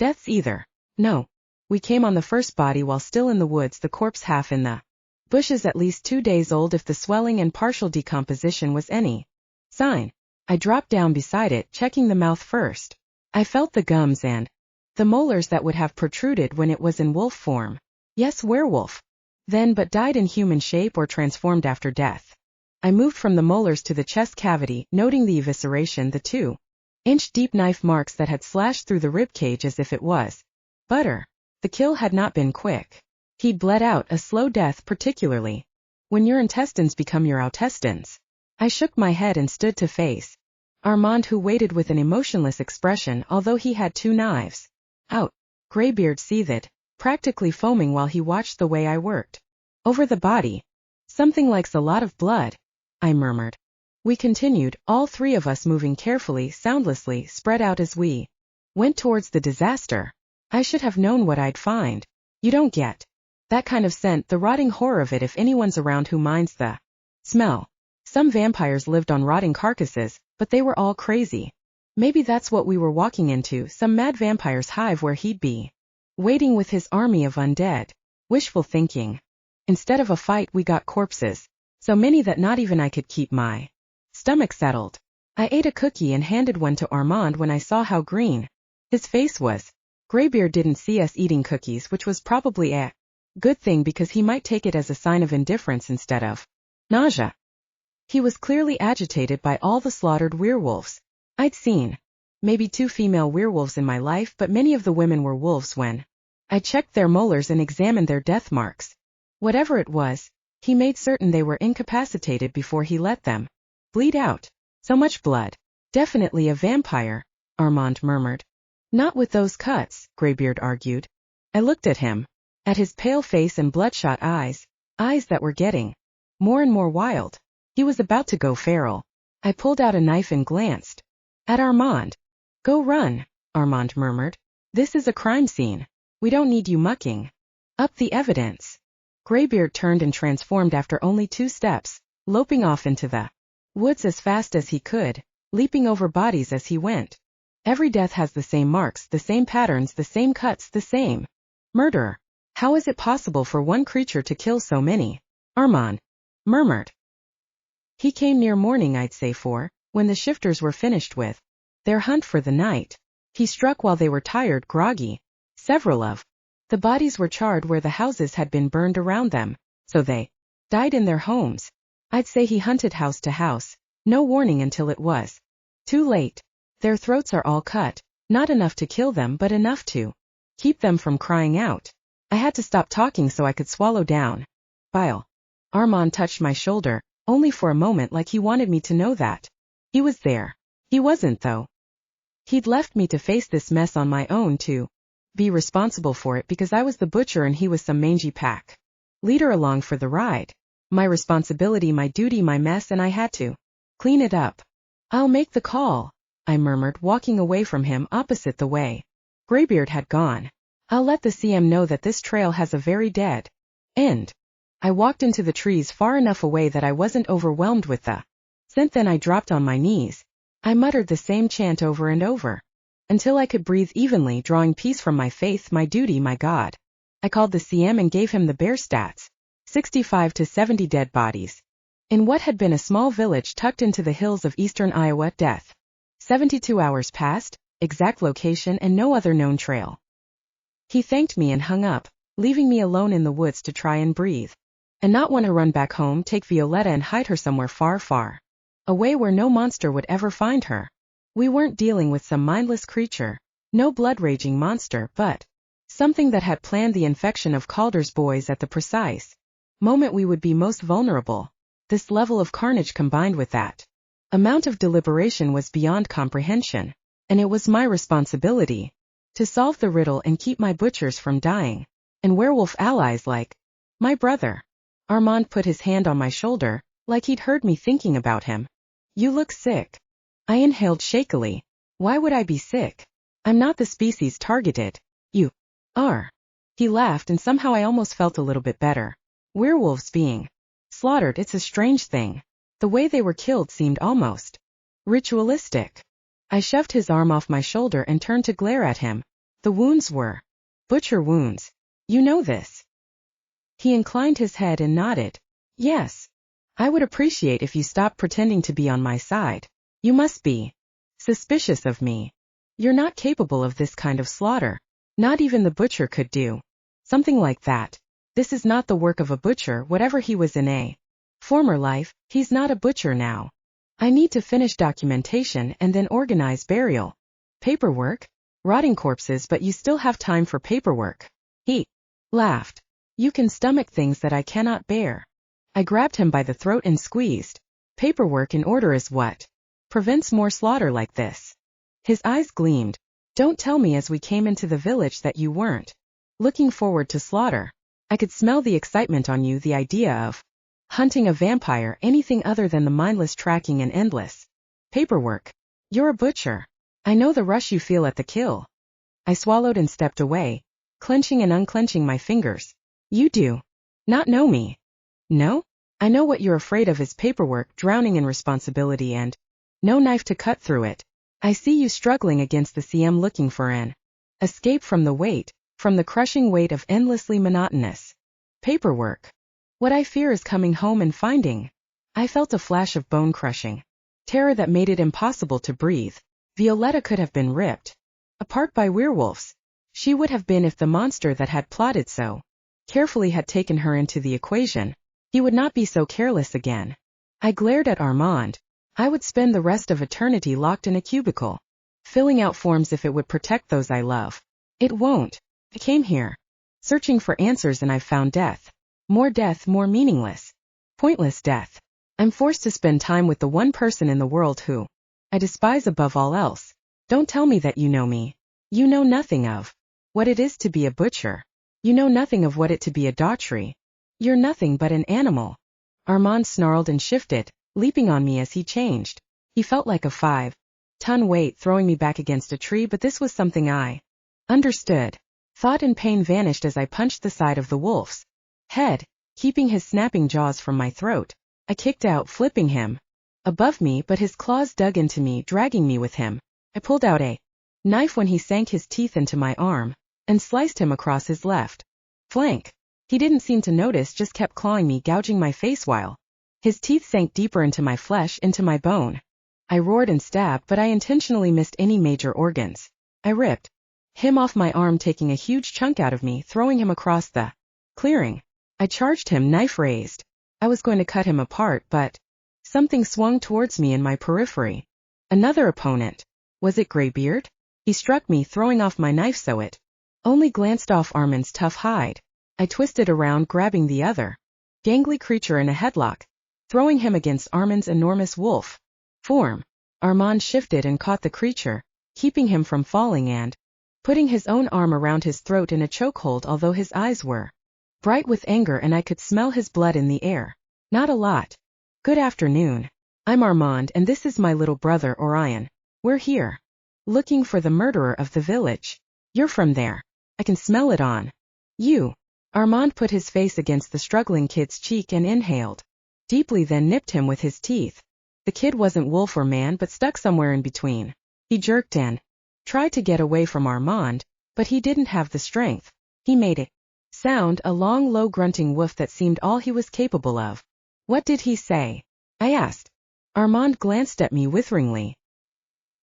deaths either. No. We came on the first body while still in the woods, the corpse half in the bushes, at least 2 days old if the swelling and partial decomposition was any sign. I dropped down beside it, checking the mouth first. I felt the gums and the molars that would have protruded when it was in wolf form. Yes, werewolf. Then, but died in human shape or transformed after death. I moved from the molars to the chest cavity, noting the evisceration, the 2-inch deep knife marks that had slashed through the rib cage as if it was butter. The kill had not been quick. He'd bled out, a slow death, particularly when your intestines become your outestines. I shook my head and stood to face Armand, who waited with an emotionless expression, although he had 2 knives out. Graybeard seethed, practically foaming while he watched the way I worked over the body. Something likes a lot of blood, I murmured. We continued, all 3 of us moving carefully, soundlessly, spread out as we went towards the disaster. I should have known what I'd find. You don't get that kind of scent, the rotting horror of it, if anyone's around who minds the smell. Some vampires lived on rotting carcasses, but they were all crazy. Maybe that's what we were walking into, some mad vampire's hive where he'd be waiting with his army of undead. Wishful thinking. Instead of a fight, we got corpses. So many that not even I could keep my stomach settled. I ate a cookie and handed one to Armand when I saw how green his face was. Graybeard didn't see us eating cookies, which was probably a good thing because he might take it as a sign of indifference instead of nausea. He was clearly agitated by all the slaughtered werewolves. I'd seen maybe 2 female werewolves in my life, but many of the women were wolves when I checked their molars and examined their death marks. Whatever it was, he made certain they were incapacitated before he let them bleed out. So much blood. Definitely a vampire, Armand murmured. Not with those cuts, Graybeard argued. I looked at him. At his pale face and bloodshot eyes that were getting more and more wild. He was about to go feral. I pulled out a knife and glanced at Armand. Go run, Armand murmured. This is a crime scene. We don't need you mucking up the evidence. Graybeard turned and transformed after only 2 steps, loping off into the woods as fast as he could, leaping over bodies as he went. Every death has the same marks, the same patterns, the same cuts, the same murder. How is it possible for one creature to kill so many? Armand murmured. He came near morning, I'd say 4, when the shifters were finished with their hunt for the night. He struck while they were tired, groggy. Several of the bodies were charred where the houses had been burned around them, so they died in their homes. I'd say he hunted house to house, no warning until it was too late. Their throats are all cut, not enough to kill them but enough to keep them from crying out. I had to stop talking so I could swallow down bile. Armand touched my shoulder, only for a moment, like he wanted me to know that he was there. He wasn't, though. He'd left me to face this mess on my own, to be responsible for it, because I was the butcher and he was some mangy pack leader along for the ride. My responsibility, my duty, my mess, and I had to clean it up. I'll make the call, I murmured, walking away from him opposite the way Graybeard had gone. I'll let the CM know that this trail has a very dead end. I walked into the trees far enough away that I wasn't overwhelmed with the scent. Then I dropped on my knees. I muttered the same chant over and over, until I could breathe evenly, drawing peace from my faith, my duty, my God. I called the CM and gave him the bare stats. 65 to 70 dead bodies. In what had been a small village tucked into the hills of eastern Iowa. Death. 72 hours passed, exact location and no other known trail. He thanked me and hung up, leaving me alone in the woods to try and breathe. And not want to run back home, take Violetta and hide her somewhere far, far away where no monster would ever find her. We weren't dealing with some mindless creature, no blood-raging monster, but something that had planned the infection of Calder's boys at the precise moment we would be most vulnerable. This level of carnage combined with that amount of deliberation was beyond comprehension, and it was my responsibility to solve the riddle and keep my butchers from dying, and werewolf allies like my brother. Armand put his hand on my shoulder, like he'd heard me thinking about him. You look sick. I inhaled shakily. Why would I be sick? I'm not the species targeted. You are. He laughed, and somehow I almost felt a little bit better. Werewolves being slaughtered, it's a strange thing. The way they were killed seemed almost ritualistic. I shoved his arm off my shoulder and turned to glare at him. The wounds were butcher wounds. You know this. He inclined his head and nodded. Yes. I would appreciate if you stopped pretending to be on my side. You must be suspicious of me. You're not capable of this kind of slaughter. Not even the butcher could do something like that. This is not the work of a butcher, whatever he was in a former life. He's not a butcher now. I need to finish documentation and then organize burial. Paperwork? Rotting corpses, but you still have time for paperwork. He laughed. You can stomach things that I cannot bear. I grabbed him by the throat and squeezed. Paperwork in order is what prevents more slaughter like this. His eyes gleamed. Don't tell me as we came into the village that you weren't looking forward to slaughter. I could smell the excitement on you, the idea of hunting a vampire, anything other than the mindless tracking and endless paperwork. You're a butcher. I know the rush you feel at the kill. I swallowed and stepped away, clenching and unclenching my fingers. You do not know me. No? I know what you're afraid of is paperwork, drowning in responsibility, and no knife to cut through it. I see you struggling against the CM, looking for an escape from the weight, from the crushing weight of endlessly monotonous paperwork. What I fear is coming home and finding. I felt a flash of bone-crushing terror that made it impossible to breathe. Violetta could have been ripped apart by werewolves. She would have been if the monster that had plotted so carefully had taken her into the equation. He would not be so careless again. I glared at Armand. I would spend the rest of eternity locked in a cubicle, filling out forms if it would protect those I love. It won't. I came here searching for answers, and I've found death. Death, more meaningless, pointless death. I'm forced to spend time with the one person in the world who I despise above all else. Don't tell me that you know me. You know nothing of what it is to be a butcher. You know nothing of what it to be a daughtry. You're nothing but an animal. Armand snarled and shifted, leaping on me as he changed. He felt like a 5-ton weight throwing me back against a tree, but this was something I understood. Thought and pain vanished as I punched the side of the wolf's head, keeping his snapping jaws from my throat. I kicked out, flipping him above me, but his claws dug into me, dragging me with him. I pulled out a knife when he sank his teeth into my arm and sliced him across his left flank. He didn't seem to notice, just kept clawing me, gouging my face while his teeth sank deeper into my flesh, into my bone. I roared and stabbed, but I intentionally missed any major organs. I ripped him off my arm, taking a huge chunk out of me, throwing him across the clearing. I charged him, knife raised. I was going to cut him apart, but something swung towards me in my periphery. Another opponent. Was it Greybeard? He struck me, throwing off my knife so it only glanced off Armand's tough hide. I twisted around, grabbing the other gangly creature in a headlock, throwing him against Armand's enormous wolf form. Armand shifted and caught the creature, keeping him from falling and putting his own arm around his throat in a chokehold, although his eyes were bright with anger and I could smell his blood in the air. Not a lot. Good afternoon. I'm Armand, and this is my little brother Orion. We're here looking for the murderer of the village. You're from there. I can smell it on you. Armand put his face against the struggling kid's cheek and inhaled deeply, then nipped him with his teeth. The kid wasn't wolf or man, but stuck somewhere in between. He jerked and tried to get away from Armand, but he didn't have the strength. He made a sound, a long, low grunting woof that seemed all he was capable of. What did he say? I asked. Armand glanced at me witheringly.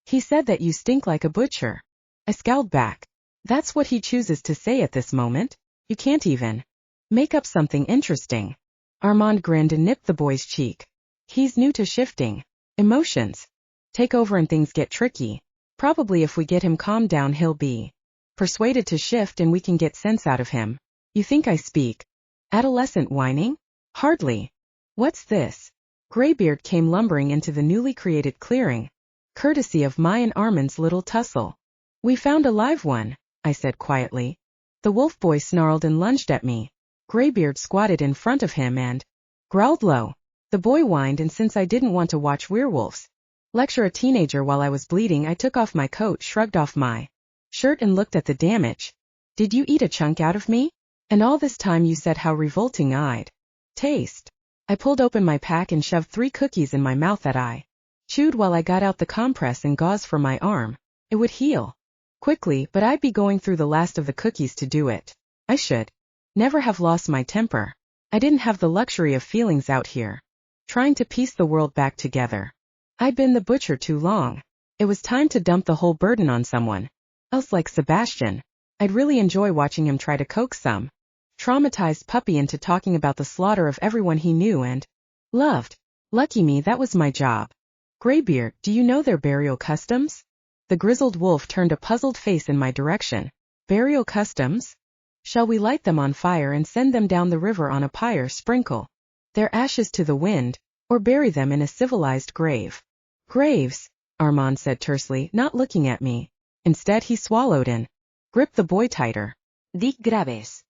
He said that you stink like a butcher. I scowled back. That's what he chooses to say at this moment? You can't even make up something interesting. Armand grinned and nipped the boy's cheek. He's new to shifting. Emotions take over and things get tricky. Probably if we get him calmed down, he'll be persuaded to shift and we can get sense out of him. You think I speak adolescent whining? Hardly. What's this? Greybeard came lumbering into the newly created clearing, courtesy of my and Armand's little tussle. We found a live one, I said quietly. The wolf boy snarled and lunged at me. Greybeard squatted in front of him and growled low. The boy whined, and since I didn't want to watch werewolves lecture a teenager while I was bleeding, I took off my coat, shrugged off my shirt and looked at the damage. Did you eat a chunk out of me? And all this time you said how revolting I'd taste. I pulled open my pack and shoved 3 cookies in my mouth that I chewed while I got out the compress and gauze for my arm. It would heal. quickly, but I'd be going through the last of the cookies to do it. I should never have lost my temper. I didn't have the luxury of feelings out here, trying to piece the world back together. I'd been the butcher too long. It was time to dump the whole burden on someone else, like Sebastian. I'd really enjoy watching him try to coax some traumatized puppy into talking about the slaughter of everyone he knew and loved. Lucky me, that was my job. Greybeard, do you know their burial customs? The grizzled wolf turned a puzzled face in my direction. Burial customs? Shall we light them on fire and send them down the river on a pyre, sprinkle their ashes to the wind, or bury them in a civilized grave? Graves, Armand said tersely, not looking at me. Instead he swallowed and gripped the boy tighter. Di graves.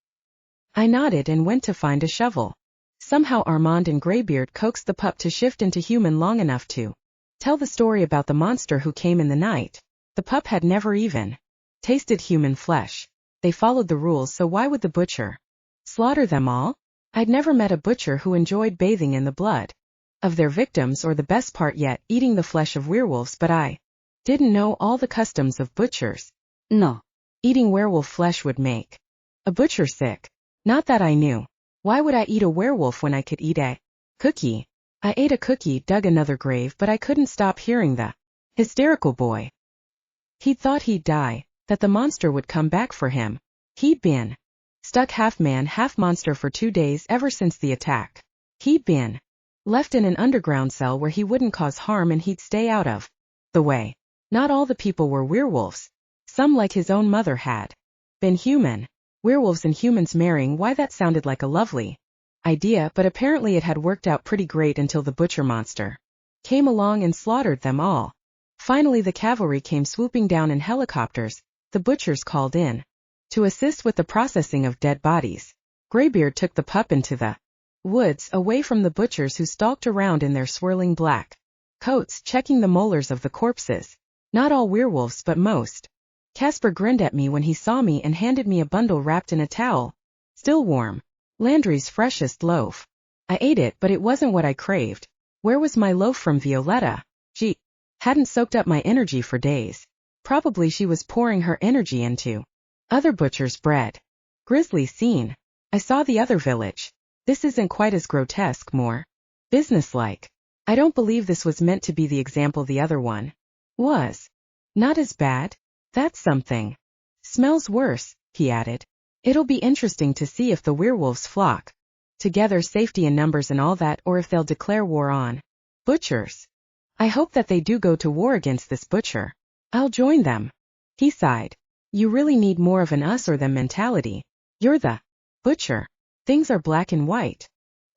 I nodded and went to find a shovel. Somehow Armand and Greybeard coaxed the pup to shift into human long enough to tell the story about the monster who came in the night. The pup had never even tasted human flesh. They followed the rules, so why would the butcher slaughter them all? I'd never met a butcher who enjoyed bathing in the blood of their victims, or the best part yet, eating the flesh of werewolves, but I didn't know all the customs of butchers. No. Eating werewolf flesh would make a butcher sick. Not that I knew. Why would I eat a werewolf when I could eat a cookie? I ate a cookie, dug another grave, but I couldn't stop hearing the hysterical boy. He thought he'd die, that the monster would come back for him. He'd been stuck half man, half monster for 2 days ever since the attack. He'd been left in an underground cell where he wouldn't cause harm and he'd stay out of the way. Not all the people were werewolves. Some, like his own mother, had been human. Werewolves and humans marrying, why, that sounded like a lovely idea, but apparently it had worked out pretty great until the butcher monster came along and slaughtered them all. Finally the cavalry came swooping down in helicopters. The butchers called in to assist with the processing of dead bodies. Greybeard took the pup into the woods, away from the butchers who stalked around in their swirling black coats, checking the molars of the corpses. Not all werewolves, but most. Casper grinned at me when he saw me and handed me a bundle wrapped in a towel. Still warm. Landry's freshest loaf. I ate it, but it wasn't what I craved. Where was my loaf from Violetta? She hadn't soaked up my energy for days. Probably she was pouring her energy into other butchers' bread. Grisly scene. I saw the other village. This isn't quite as grotesque, more businesslike. I don't believe this was meant to be the example the other one was. Not as bad? That's something. Smells worse, he added. It'll be interesting to see if the werewolves flock together, safety in numbers and all that, or if they'll declare war on butchers. I hope that they do go to war against this butcher. I'll join them. He sighed. You really need more of an us or them mentality. You're the butcher. Things are black and white.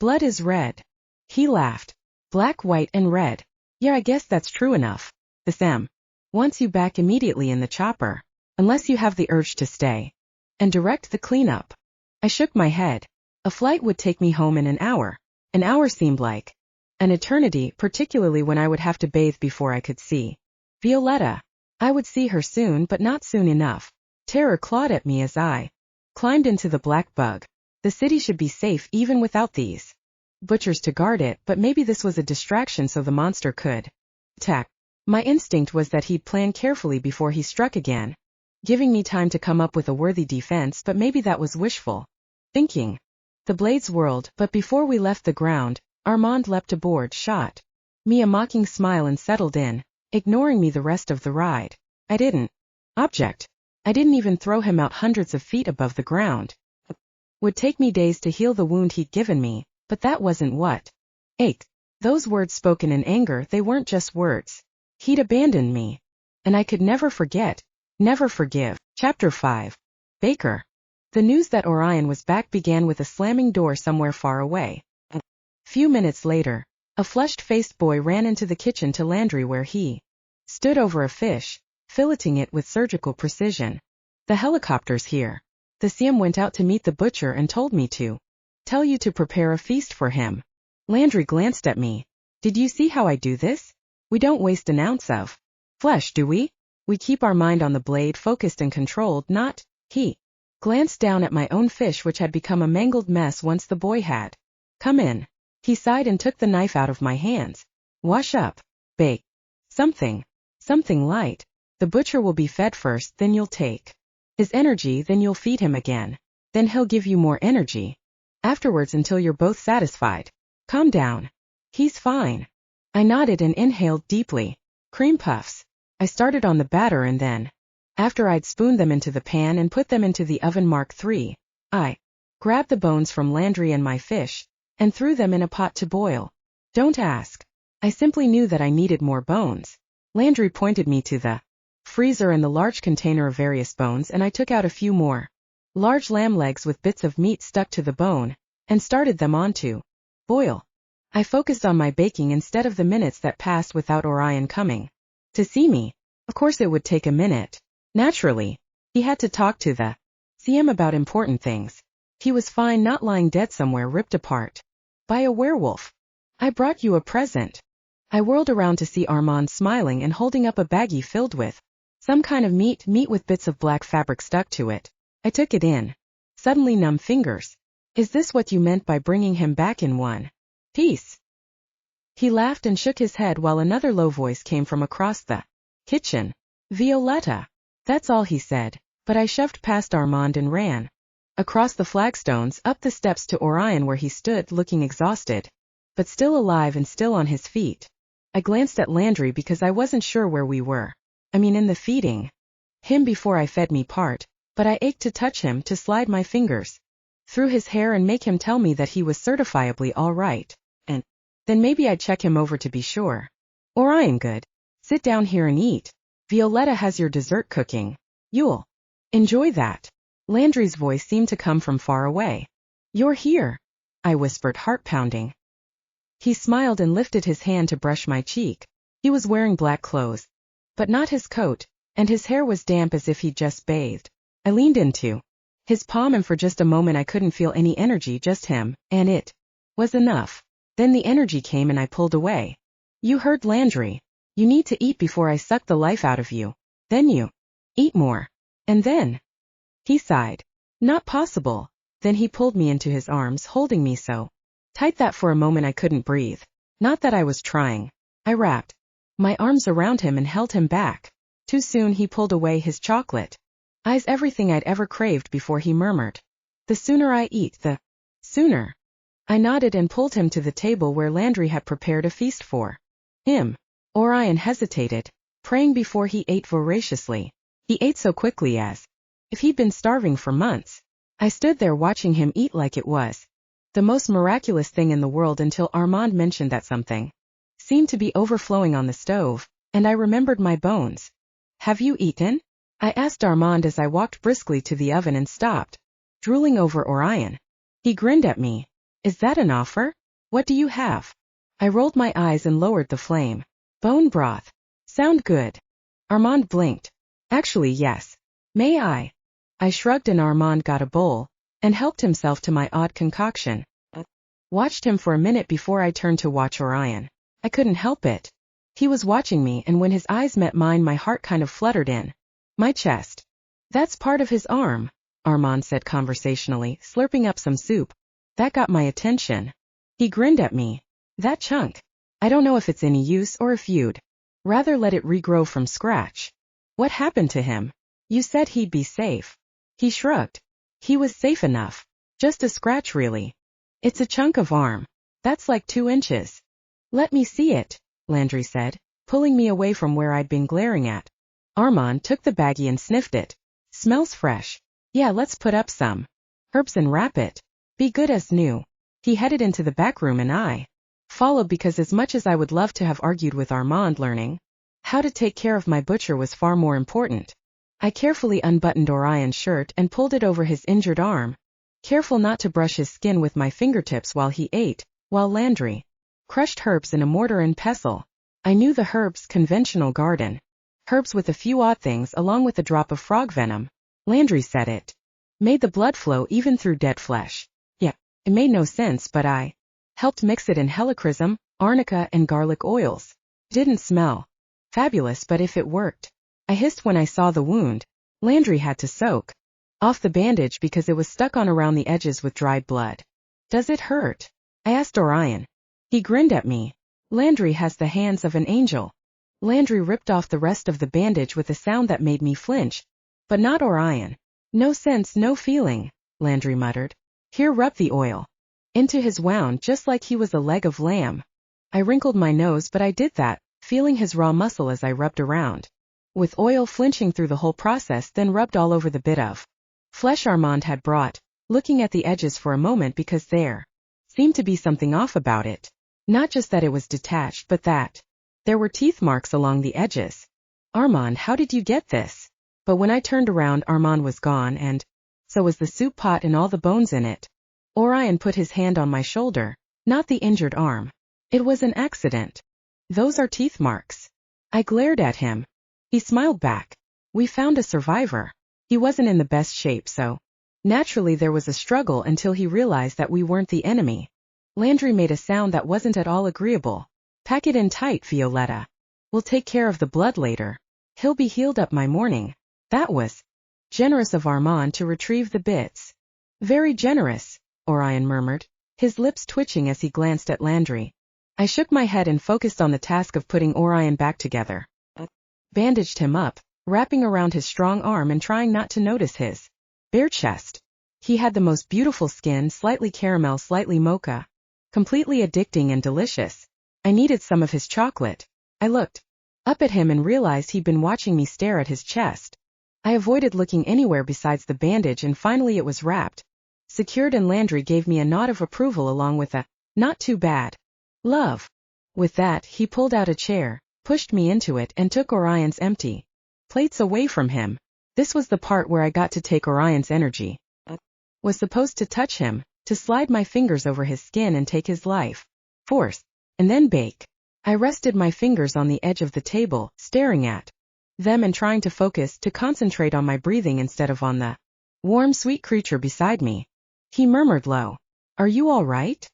Blood is red. He laughed. Black, white, and red. Yeah, I guess that's true enough. The Sam wants you back immediately in the chopper, unless you have the urge to stay and direct the cleanup. I shook my head. A flight would take me home in an hour. An hour seemed like an eternity, particularly when I would have to bathe before I could see Violetta. I would see her soon, but not soon enough. Terror clawed at me as I climbed into the black bug. The city should be safe even without these butchers to guard it, but maybe this was a distraction so the monster could attack. My instinct was that he'd plan carefully before he struck again, giving me time to come up with a worthy defense, but maybe that was wishful thinking. The blades whirled, but before we left the ground, Armand leapt aboard, shot me a mocking smile and settled in, ignoring me the rest of the ride. I didn't object. I didn't even throw him out hundreds of feet above the ground. It would take me days to heal the wound he'd given me, but that wasn't what ached. Those words spoken in anger, they weren't just words. He'd abandoned me. And I could never forget, never forgive. Chapter 5. Baker. The news that Orion was back began with a slamming door somewhere far away. A few minutes later, a flushed-faced boy ran into the kitchen to Landry, where he stood over a fish, filleting it with surgical precision. The helicopter's here. The CM went out to meet the butcher and told me to tell you to prepare a feast for him. Landry glanced at me. Did you see how I do this? We don't waste an ounce of flesh, do we? We keep our mind on the blade, focused and controlled, not. He glanced down at my own fish, which had become a mangled mess once the boy had come in. He sighed and took the knife out of my hands. Wash up. Bake. Something light. The butcher will be fed first, then you'll take his energy, then you'll feed him again. Then he'll give you more energy. Afterwards until you're both satisfied. Calm down. He's fine. I nodded and inhaled deeply. Cream puffs. I started on the batter and then, after I'd spooned them into the pan and put them into the oven Mark III, I grabbed the bones from Landry and my fish and threw them in a pot to boil. Don't ask. I simply knew that I needed more bones. Landry pointed me to the freezer and the large container of various bones, and I took out a few more large lamb legs with bits of meat stuck to the bone and started them on to boil. I focused on my baking instead of the minutes that passed without Orion coming to see me. Of course it would take a minute. Naturally, he had to talk to the CM about important things. He was fine not lying dead somewhere ripped apart by a werewolf. I brought you a present. I whirled around to see Armand smiling and holding up a baggie filled with some kind of meat with bits of black fabric stuck to it. I took it in. Suddenly numb fingers. Is this what you meant by bringing him back in one piece? He laughed and shook his head while another low voice came from across the kitchen. Violetta. That's all he said, but I shoved past Armand and ran across the flagstones up the steps to Orion where he stood looking exhausted, but still alive and still on his feet. I glanced at Landry because I wasn't sure where we were. In the feeding him before I fed me part, but I ached to touch him, to slide my fingers through his hair and make him tell me that he was certifiably all right, and then maybe I'd check him over to be sure. Orion, good. Sit down here and eat. Violetta has your dessert cooking. You'll enjoy that. Landry's voice seemed to come from far away. You're here, I whispered, heart pounding. He smiled and lifted his hand to brush my cheek. He was wearing black clothes, but not his coat, and his hair was damp as if he'd just bathed. I leaned into his palm and for just a moment I couldn't feel any energy, just him, and it was enough. Then the energy came and I pulled away. You heard Landry. You need to eat before I suck the life out of you. Then you eat more. And then he sighed. Not possible. Then he pulled me into his arms, holding me so tight that for a moment I couldn't breathe. Not that I was trying. I wrapped my arms around him and held him back. Too soon he pulled away his chocolate eyes, everything I'd ever craved before. He murmured, the sooner I eat, the sooner. I nodded and pulled him to the table where Landry had prepared a feast for him. Orion hesitated, praying before he ate voraciously. He ate so quickly as if he'd been starving for months. I stood there watching him eat like it was the most miraculous thing in the world until Armand mentioned that something seemed to be overflowing on the stove, and I remembered my bones. Have you eaten? I asked Armand as I walked briskly to the oven and stopped, drooling over Orion. He grinned at me. Is that an offer? What do you have? I rolled my eyes and lowered the flame. Bone broth. Sound good. Armand blinked. Actually, yes. May I? I shrugged and Armand got a bowl and helped himself to my odd concoction. Watched him for a minute before I turned to watch Orion. I couldn't help it. He was watching me, and when his eyes met mine my heart kind of fluttered in my chest. That's part of his arm, Armand said conversationally, slurping up some soup. That got my attention. He grinned at me. That chunk. I don't know if it's any use or if you'd rather let it regrow from scratch. What happened to him? You said he'd be safe. He shrugged. He was safe enough. Just a scratch, really. It's a chunk of arm. That's like 2 inches. Let me see it, Landry said, pulling me away from where I'd been glaring at. Armand took the baggie and sniffed it. Smells fresh. Yeah, let's put up some herbs and wrap it. Be good as new. He headed into the back room and I followed because as much as I would love to have argued with Armand, learning how to take care of my butcher was far more important. I carefully unbuttoned Orion's shirt and pulled it over his injured arm, careful not to brush his skin with my fingertips while he ate, while Landry crushed herbs in a mortar and pestle. I knew the herbs, conventional garden herbs with a few odd things along with a drop of frog venom. Landry said it made the blood flow even through dead flesh. Yeah, it made no sense, but I helped mix it in helichrysum, arnica, and garlic oils. Didn't smell fabulous, but if it worked. I hissed when I saw the wound. Landry had to soak off the bandage because it was stuck on around the edges with dried blood. Does it hurt? I asked Orion. He grinned at me. Landry has the hands of an angel. Landry ripped off the rest of the bandage with a sound that made me flinch. But not Orion. No sense, no feeling, Landry muttered. Here, rub the oil into his wound just like he was a leg of lamb. I wrinkled my nose, but I did that, feeling his raw muscle as I rubbed around, with oil flinching through the whole process, then rubbed all over the bit of flesh Armand had brought, looking at the edges for a moment because there seemed to be something off about it. Not just that it was detached, but that there were teeth marks along the edges. Armand, how did you get this? But when I turned around, Armand was gone, and so was the soup pot and all the bones in it. Orion put his hand on my shoulder, not the injured arm. It was an accident. Those are teeth marks. I glared at him. He smiled back. We found a survivor. He wasn't in the best shape, so naturally there was a struggle until he realized that we weren't the enemy. Landry made a sound that wasn't at all agreeable. Pack it in tight, Violetta. We'll take care of the blood later. He'll be healed up by morning. That was generous of Armand to retrieve the bits. Very generous, Orion murmured, his lips twitching as he glanced at Landry. I shook my head and focused on the task of putting Orion back together. Bandaged him up, wrapping around his strong arm and trying not to notice his bare chest. He had the most beautiful skin, slightly caramel, slightly mocha. Completely addicting and delicious. I needed some of his chocolate. I looked up at him and realized he'd been watching me stare at his chest. I avoided looking anywhere besides the bandage, and finally it was wrapped, secured, and Landry gave me a nod of approval along with a, not too bad, love. With that, he pulled out a chair, pushed me into it, and took Orion's empty plates away from him. This was the part where I got to take Orion's energy. Was supposed to touch him, to slide my fingers over his skin and take his life force, and then bake. I rested my fingers on the edge of the table, staring at them and trying to focus, to concentrate on my breathing instead of on the warm, sweet creature beside me. He murmured low, "Are you all right?"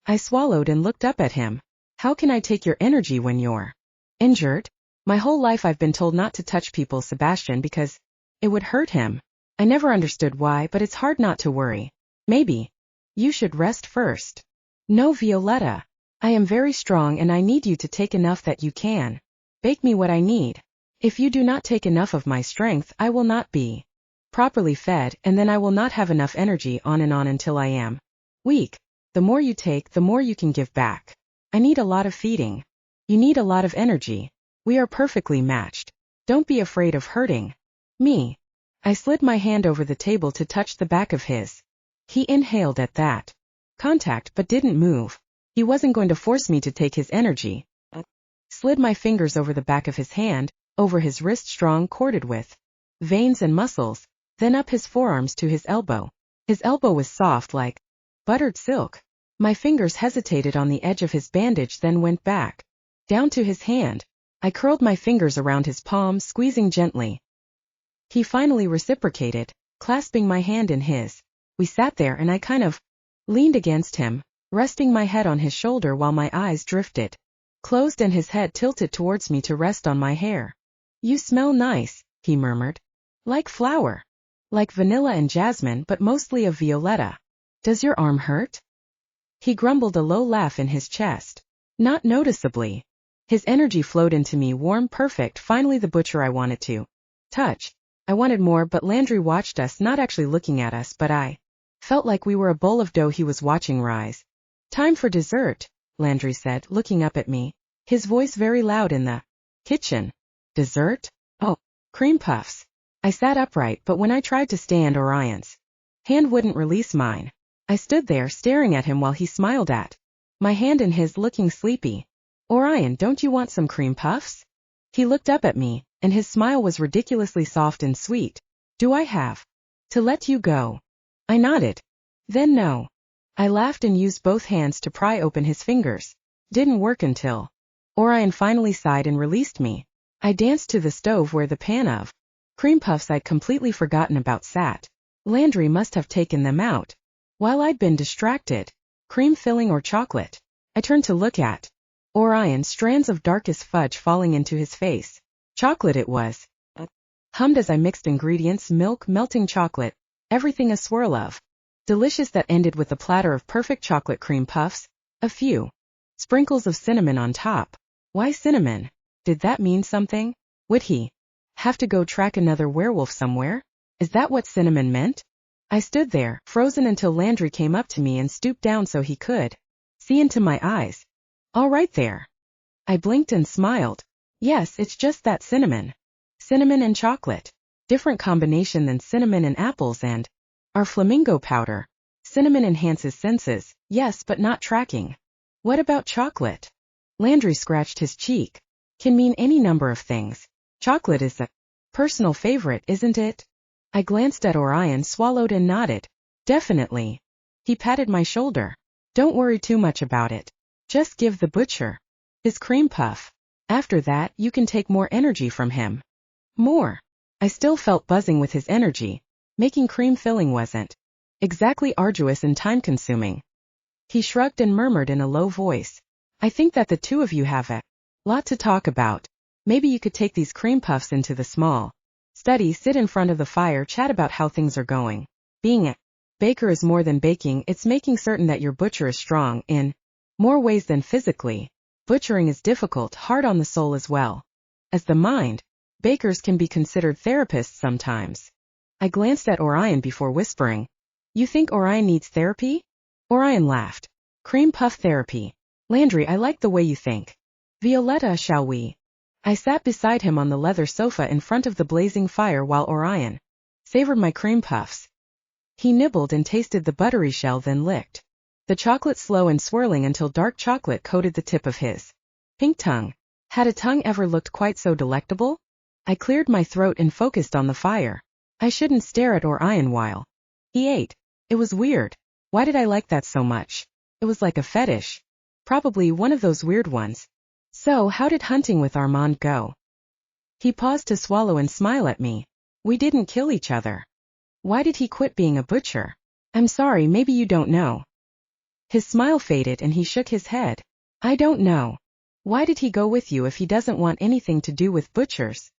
I swallowed and looked up at him. How can I take your energy when you're injured? My whole life I've been told not to touch people, Sebastian, because it would hurt him. I never understood why, but it's hard not to worry. Maybe you should rest first. No, Violetta. I am very strong and I need you to take enough that you can bake me what I need. If you do not take enough of my strength, I will not be properly fed, and then I will not have enough energy, on and on until I am weak. The more you take, the more you can give back. I need a lot of feeding. You need a lot of energy. We are perfectly matched. Don't be afraid of hurting me. I slid my hand over the table to touch the back of his. He inhaled at that contact but didn't move. He wasn't going to force me to take his energy. Slid my fingers over the back of his hand, over his wrist, strong, corded with veins and muscles, then up his forearms to his elbow. His elbow was soft like buttered silk. My fingers hesitated on the edge of his bandage, then went back down to his hand. I curled my fingers around his palm, squeezing gently. He finally reciprocated, clasping my hand in his. We sat there and I kind of leaned against him, resting my head on his shoulder while my eyes drifted closed and his head tilted towards me to rest on my hair. You smell nice, he murmured. Like flower. Like vanilla and jasmine, but mostly of Violetta. Does your arm hurt? He grumbled, a low laugh in his chest. Not noticeably. His energy flowed into me, warm, perfect, finally the butcher I wanted to touch. I wanted more, but Landry watched us, not actually looking at us, but I felt like we were a bowl of dough he was watching rise. Time for dessert, Landry said, looking up at me, his voice very loud in the kitchen. Dessert? Oh, cream puffs. I sat upright, but when I tried to stand, Orion's hand wouldn't release mine. I stood there staring at him while he smiled at my hand in his, looking sleepy. Orion, don't you want some cream puffs? He looked up at me, and his smile was ridiculously soft and sweet. Do I have to let you go? I nodded. Then no. I laughed and used both hands to pry open his fingers. Didn't work until Orion finally sighed and released me. I danced to the stove where the pan of cream puffs I'd completely forgotten about sat. Landry must have taken them out while I'd been distracted. Cream filling or chocolate? I turned to look at Orion, strands of darkest fudge falling into his face. Chocolate it was. Hummed as I mixed ingredients, milk, melting chocolate, everything a swirl of delicious that ended with a platter of perfect chocolate cream puffs, a few sprinkles of cinnamon on top. Why cinnamon? Did that mean something? Would he have to go track another werewolf somewhere? Is that what cinnamon meant? I stood there, frozen until Landry came up to me and stooped down so he could see into my eyes. All right there. I blinked and smiled. Yes, it's just that cinnamon. Cinnamon and chocolate. Different combination than cinnamon and apples and our flamingo powder. Cinnamon enhances senses, yes, but not tracking. What about chocolate? Landry scratched his cheek. Can mean any number of things. Chocolate is a personal favorite, isn't it? I glanced at Orion, swallowed and nodded. Definitely. He patted my shoulder. Don't worry too much about it. Just give the butcher his cream puff. After that, you can take more energy from him. More. I still felt buzzing with his energy. Making cream filling wasn't exactly arduous and time-consuming. He shrugged and murmured in a low voice. I think that the two of you have a lot to talk about. Maybe you could take these cream puffs into the small study, sit in front of the fire, chat about how things are going. Being a baker is more than baking, it's making certain that your butcher is strong in more ways than physically. Butchering is difficult, hard on the soul as well as the mind. Bakers can be considered therapists sometimes. I glanced at Orion before whispering. You think Orion needs therapy? Orion laughed. Cream puff therapy. Landry, I like the way you think. Violetta, shall we? I sat beside him on the leather sofa in front of the blazing fire while Orion savored my cream puffs. He nibbled and tasted the buttery shell, then licked the chocolate slow and swirling until dark chocolate coated the tip of his pink tongue. Had a tongue ever looked quite so delectable? I cleared my throat and focused on the fire. I shouldn't stare at Orion while he ate. It was weird. Why did I like that so much? It was like a fetish. Probably one of those weird ones. So, how did hunting with Armand go? He paused to swallow and smile at me. We didn't kill each other. Why did he quit being a butcher? I'm sorry, maybe you don't know. His smile faded and he shook his head. I don't know. Why did he go with you if he doesn't want anything to do with butchers?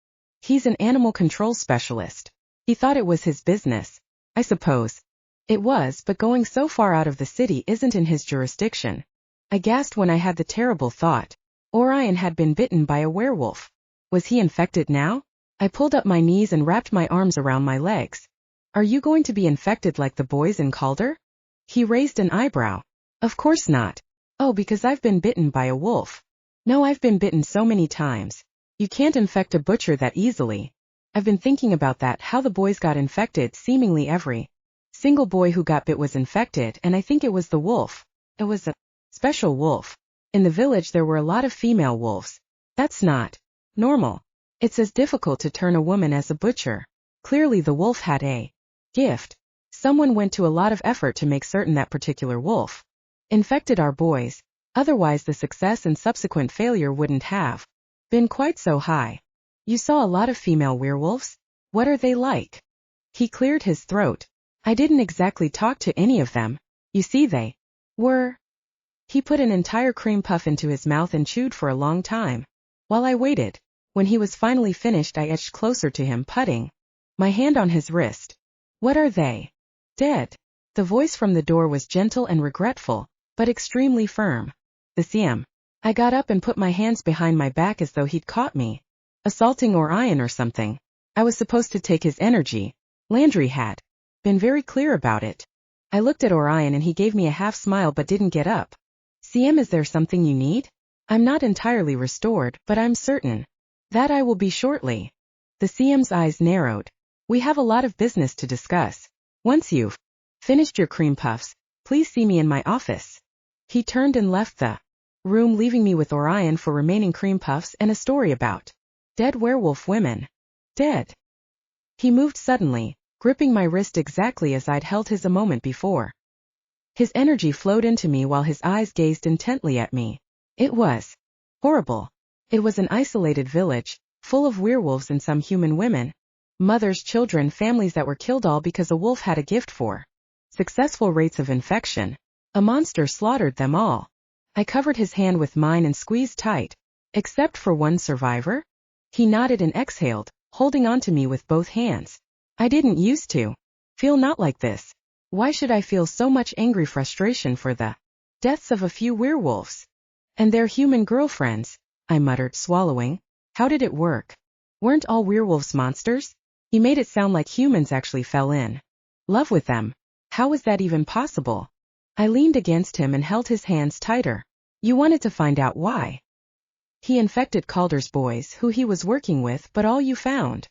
He's an animal control specialist. He thought it was his business. I suppose it was, but going so far out of the city isn't in his jurisdiction. I gasped when I had the terrible thought. Orion had been bitten by a werewolf. Was he infected now? I pulled up my knees and wrapped my arms around my legs. Are you going to be infected like the boys in Calder? He raised an eyebrow. Of course not. Oh, because I've been bitten by a wolf. No, I've been bitten so many times. You can't infect a butcher that easily. I've been thinking about that, how the boys got infected. Seemingly every single boy who got bit was infected, and I think it was the wolf. It was a special wolf. In the village there were a lot of female wolves. That's not normal. It's as difficult to turn a woman as a butcher. Clearly the wolf had a gift. Someone went to a lot of effort to make certain that particular wolf infected our boys. Otherwise the success and subsequent failure wouldn't have been quite so high. You saw a lot of female werewolves? What are they like? He cleared his throat. I didn't exactly talk to any of them. You see, they were. He put an entire cream puff into his mouth and chewed for a long time. While I waited, when he was finally finished, I edged closer to him, putting my hand on his wrist. What are they? Dead. The voice from the door was gentle and regretful, but extremely firm. The CM. I got up and put my hands behind my back as though he'd caught me assaulting Orion or something. I was supposed to take his energy. Landry had been very clear about it. I looked at Orion and he gave me a half smile but didn't get up. CM, is there something you need? I'm not entirely restored, but I'm certain that I will be shortly. The CM's eyes narrowed. We have a lot of business to discuss. Once you've finished your cream puffs, please see me in my office. He turned and left the room, leaving me with Orion for remaining cream puffs and a story about dead werewolf women. Dead. He moved suddenly, gripping my wrist exactly as I'd held his a moment before. His energy flowed into me while his eyes gazed intently at me. It was horrible. It was an isolated village, full of werewolves and some human women. Mothers, children, families that were killed, all because a wolf had a gift for successful rates of infection. A monster slaughtered them all. I covered his hand with mine and squeezed tight. Except for one survivor? He nodded and exhaled, holding on to me with both hands. I didn't used to feel not like this. Why should I feel so much angry frustration for the deaths of a few werewolves? And their human girlfriends, I muttered, swallowing. How did it work? Weren't all werewolves monsters? He made it sound like humans actually fell in love with them. How was that even possible? I leaned against him and held his hands tighter. You wanted to find out why. He infected Calder's boys who he was working with, but all you found.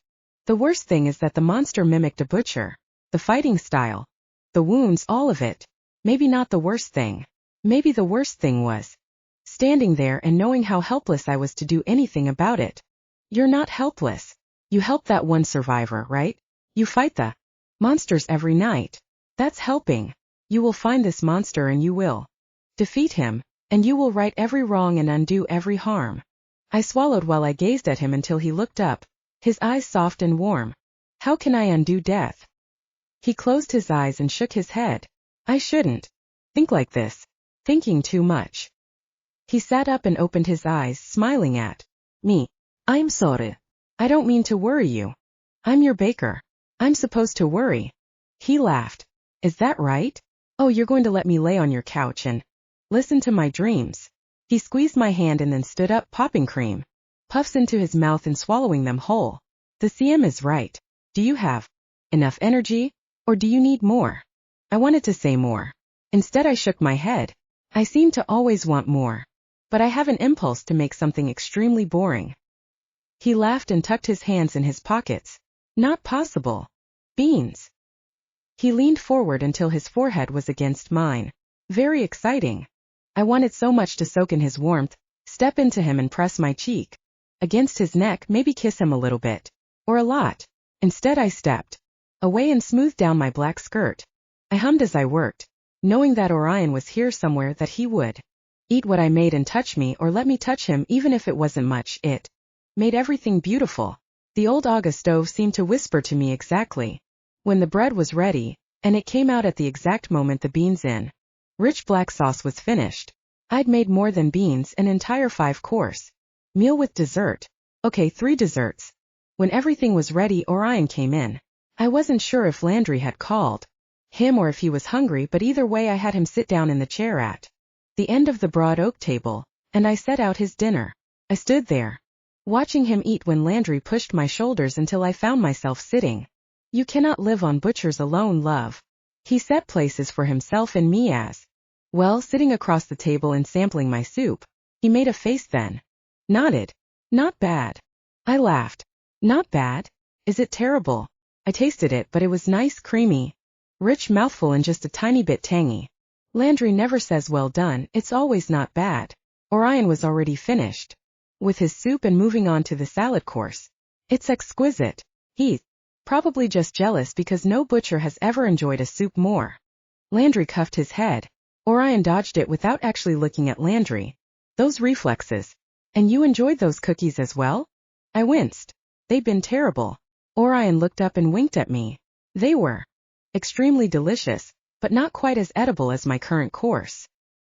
The worst thing is that the monster mimicked a butcher. The fighting style. The wounds, all of it. Maybe not the worst thing. Maybe the worst thing was standing there and knowing how helpless I was to do anything about it. You're not helpless. You help that one survivor, right? You fight the monsters every night. That's helping. You will find this monster and you will defeat him, and you will right every wrong and undo every harm. I swallowed while I gazed at him until he looked up, his eyes soft and warm. How can I undo death? He closed his eyes and shook his head. I shouldn't think like this. Thinking too much. He sat up and opened his eyes, smiling at me. I'm sorry. I don't mean to worry you. I'm your baker. I'm supposed to worry. He laughed. Is that right? Oh, you're going to let me lay on your couch and listen to my dreams. He squeezed my hand and then stood up, popping cream puffs into his mouth and swallowing them whole. The CM is right. Do you have enough energy, or do you need more? I wanted to say more. Instead I shook my head. I seem to always want more. But I have an impulse to make something extremely boring. He laughed and tucked his hands in his pockets. Not possible. Beans. He leaned forward until his forehead was against mine. Very exciting. I wanted so much to soak in his warmth, step into him and press my cheek against his neck, maybe kiss him a little bit. Or a lot. Instead I stepped away and smoothed down my black skirt. I hummed as I worked, knowing that Orion was here somewhere, that he would eat what I made and touch me, or let me touch him even if it wasn't much. It made everything beautiful. The old Aga stove seemed to whisper to me exactly when the bread was ready, and it came out at the exact moment the beans in rich black sauce was finished. I'd made more than beans, an entire 5-course meal with dessert. Okay, 3 desserts. When everything was ready, Orion came in. I wasn't sure if Landry had called him or if he was hungry, but either way I had him sit down in the chair at the end of the broad oak table, and I set out his dinner. I stood there, watching him eat when Landry pushed my shoulders until I found myself sitting. You cannot live on butchers alone, love. He set places for himself and me as well, sitting across the table and sampling my soup. He made a face then nodded. Not bad. I laughed. Not bad? Is it terrible? I tasted it, but it was nice, creamy, rich mouthful and just a tiny bit tangy. Landry never says well done, it's always not bad. Orion was already finished with his soup and moving on to the salad course. It's exquisite. He's probably just jealous because no butcher has ever enjoyed a soup more. Landry cuffed his head. Orion dodged it without actually looking at Landry. Those reflexes. And you enjoyed those cookies as well? I winced. They'd been terrible. Orion looked up and winked at me. They were extremely delicious, but not quite as edible as my current course.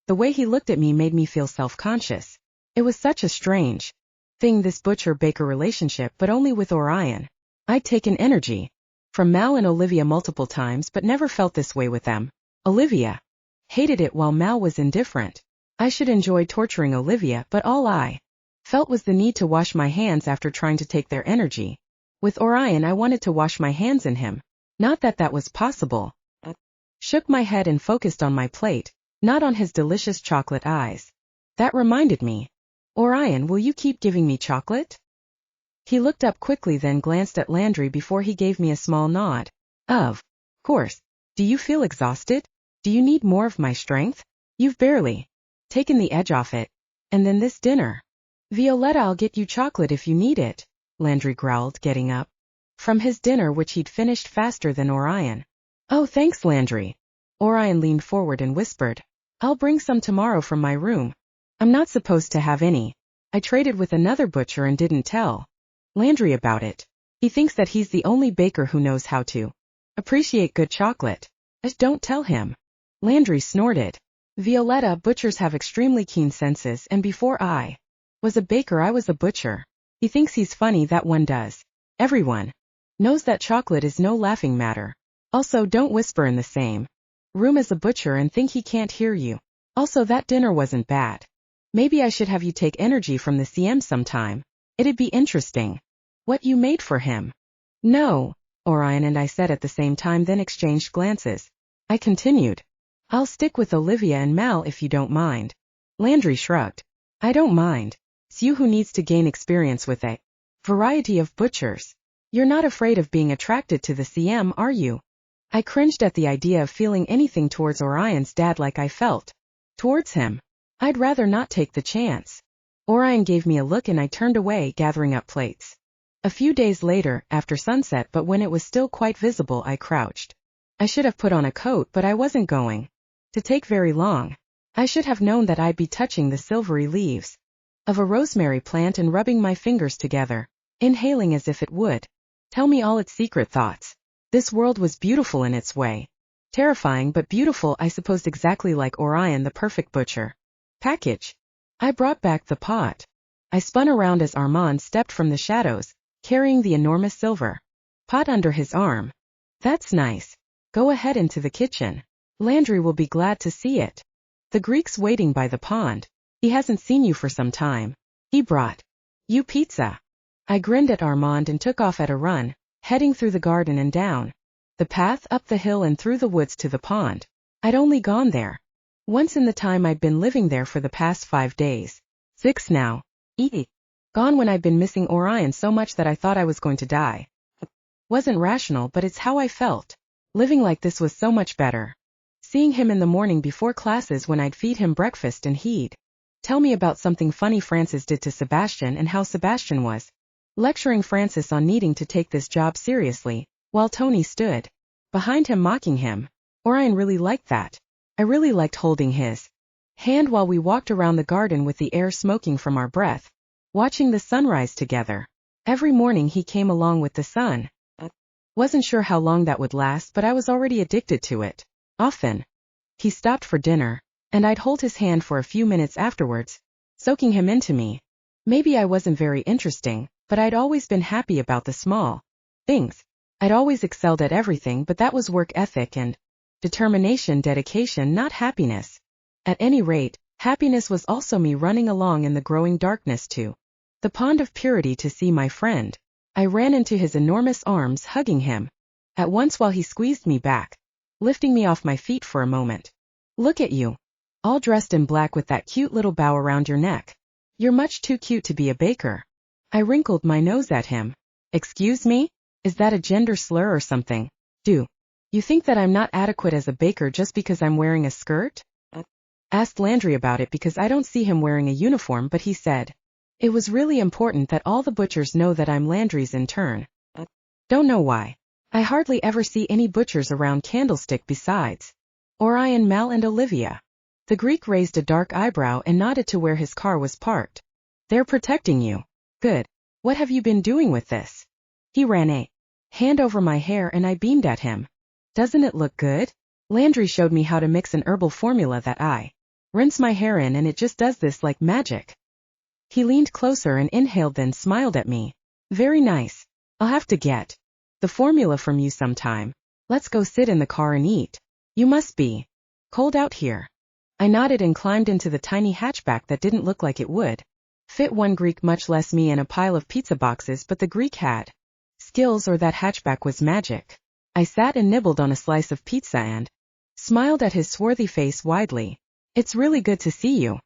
The way he looked at me made me feel self-conscious. It was such a strange thing, this butcher-baker relationship, but only with Orion. I'd taken energy from Mal and Olivia multiple times, but never felt this way with them. Olivia hated it while Mal was indifferent. I should enjoy torturing Olivia, but all I felt was the need to wash my hands after trying to take their energy. With Orion I wanted to wash my hands in him. Not that that was possible. I shook my head and focused on my plate, not on his delicious chocolate eyes. That reminded me. Orion, will you keep giving me chocolate? He looked up quickly, then glanced at Landry before he gave me a small nod. Of course. Do you feel exhausted? Do you need more of my strength? You've barely taken the edge off it. And then this dinner. Violetta, I'll get you chocolate if you need it, Landry growled, getting up from his dinner, which he'd finished faster than Orion. Oh, thanks, Landry. Orion leaned forward and whispered. I'll bring some tomorrow from my room. I'm not supposed to have any. I traded with another butcher and didn't tell Landry about it. He thinks that he's the only baker who knows how to appreciate good chocolate. Just don't tell him. Landry snorted. Violetta, butchers have extremely keen senses, and before I was a baker I was a butcher. He thinks he's funny, that one does. Everyone knows that chocolate is no laughing matter. Also, don't whisper in the same room as a butcher and think he can't hear you. Also, that dinner wasn't bad. Maybe I should have you take energy from the CM sometime. It'd be interesting. What you made for him? No, Orion and I said at the same time, then exchanged glances. I continued. I'll stick with Olivia and Mal if you don't mind. Landry shrugged. I don't mind. It's you who needs to gain experience with a variety of butchers. You're not afraid of being attracted to the CM, are you? I cringed at the idea of feeling anything towards Orion's dad like I felt towards him. I'd rather not take the chance. Orion gave me a look and I turned away, gathering up plates. A few days later, after sunset but when it was still quite visible, I crouched. I should have put on a coat, but I wasn't going to take very long. I should have known that I'd be touching the silvery leaves of a rosemary plant and rubbing my fingers together, inhaling as if it would tell me all its secret thoughts. This world was beautiful in its way. Terrifying but beautiful, I supposed, exactly like Orion, the perfect butcher. Package. I brought back the pot. I spun around as Armand stepped from the shadows, carrying the enormous silver pot under his arm. That's nice. Go ahead into the kitchen. Landry will be glad to see it. The Greek's waiting by the pond. He hasn't seen you for some time. He brought you pizza. I grinned at Armand and took off at a run, heading through the garden and down the path, up the hill and through the woods to the pond. I'd only gone there once in the time I'd been living there for the past 5 days. 6 now. Gone when I'd been missing Orion so much that I thought I was going to die. Wasn't rational, but it's how I felt. Living like this was so much better. Seeing him in the morning before classes when I'd feed him breakfast and he'd tell me about something funny Francis did to Sebastian and how Sebastian was lecturing Francis on needing to take this job seriously, while Tony stood behind him mocking him. Orion really liked that. I really liked holding his hand while we walked around the garden with the air smoking from our breath, watching the sunrise together. Every morning he came along with the sun. Wasn't sure how long that would last, but I was already addicted to it. Often he stopped for dinner, and I'd hold his hand for a few minutes afterwards, soaking him into me. Maybe I wasn't very interesting, but I'd always been happy about the small things. I'd always excelled at everything, but that was work ethic and determination, dedication, not happiness. At any rate, happiness was also me running along in the growing darkness to the pond of purity to see my friend. I ran into his enormous arms, hugging him at once while he squeezed me back, lifting me off my feet for a moment. Look at you, all dressed in black with that cute little bow around your neck. You're much too cute to be a baker. I wrinkled my nose at him. Excuse me? Is that a gender slur or something? Do you think that I'm not adequate as a baker just because I'm wearing a skirt? Asked Landry about it because I don't see him wearing a uniform, but he said it was really important that all the butchers know that I'm Landry's intern. Don't know why. I hardly ever see any butchers around Candlestick besides Orion, Mal and Olivia. The Greek raised a dark eyebrow and nodded to where his car was parked. They're protecting you. Good. What have you been doing with this? He ran a hand over my hair and I beamed at him. Doesn't it look good? Landry showed me how to mix an herbal formula that I rinse my hair in and it just does this like magic. He leaned closer and inhaled, then smiled at me. Very nice. I'll have to get the formula from you sometime. Let's go sit in the car and eat. You must be cold out here. I nodded and climbed into the tiny hatchback that didn't look like it would fit one Greek, much less me, and a pile of pizza boxes, but the Greek had skills, or that hatchback was magic. I sat and nibbled on a slice of pizza and smiled at his swarthy face widely. It's really good to see you.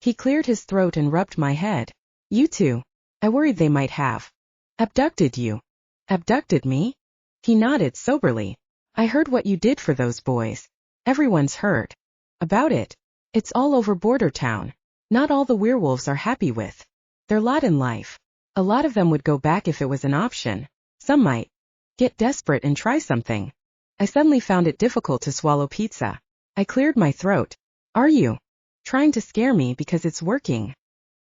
He cleared his throat and rubbed my head. You too. I worried they might have abducted you. Abducted me? He nodded soberly. I heard what you did for those boys. Everyone's heard about it. It's all over Border Town. Not all the werewolves are happy with their lot in life. A lot of them would go back if it was an option. Some might get desperate and try something. I suddenly found it difficult to swallow pizza. I cleared my throat. Are you trying to scare me because it's working?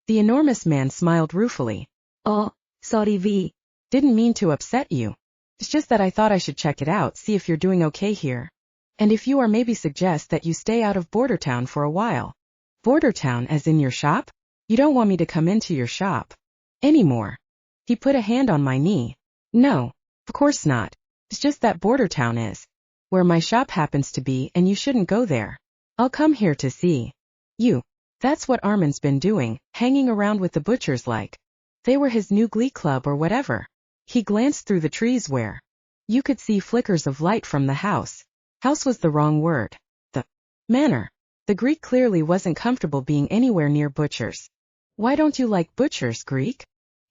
The enormous man smiled ruefully. Oh, sorry V. Didn't mean to upset you. It's just that I thought I should check it out, see if you're doing okay here. And if you are, maybe suggest that you stay out of Border Town for a while. Border Town as in your shop? You don't want me to come into your shop anymore. He put a hand on my knee. No, of course not. It's just that Border Town is where my shop happens to be, and you shouldn't go there. I'll come here to see you. That's what Armand's been doing, hanging around with the butchers like They were his new glee club or whatever. He glanced through the trees where you could see flickers of light from the house. House was the wrong word. The manor. The Greek clearly wasn't comfortable being anywhere near butchers. Why don't you like butchers, Greek?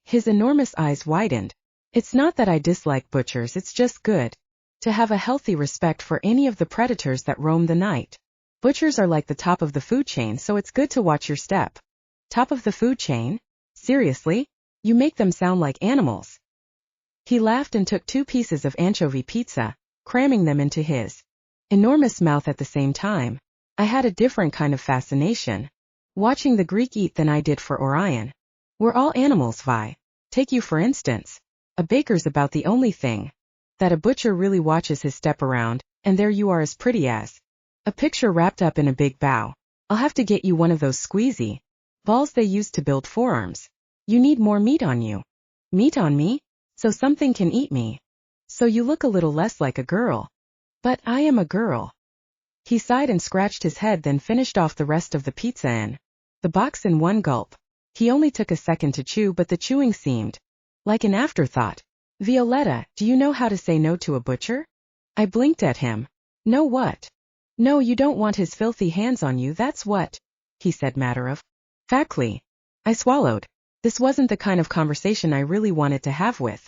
His enormous eyes widened. It's not that I dislike butchers, it's just good to have a healthy respect for any of the predators that roam the night. Butchers are like the top of the food chain, so it's good to watch your step. Top of the food chain? Seriously? You make them sound like animals. He laughed and took 2 pieces of anchovy pizza, cramming them into his enormous mouth at the same time. I had a different kind of fascination watching the Greek eat than I did for Orion. We're all animals, Vi. Take you for instance. A baker's about the only thing that a butcher really watches his step around, and there you are as pretty as a picture wrapped up in a big bow. I'll have to get you one of those squeezy balls they use to build forearms. You need more meat on you. Meat on me? So something can eat me. So you look a little less like a girl. But I am a girl. He sighed and scratched his head, then finished off the rest of the pizza in the box in one gulp. He only took a second to chew, but the chewing seemed like an afterthought. Violetta, do you know how to say no to a butcher? I blinked at him. No what? No, you don't want his filthy hands on you, that's what, he said matter-of-factly. I swallowed. This wasn't the kind of conversation I really wanted to have with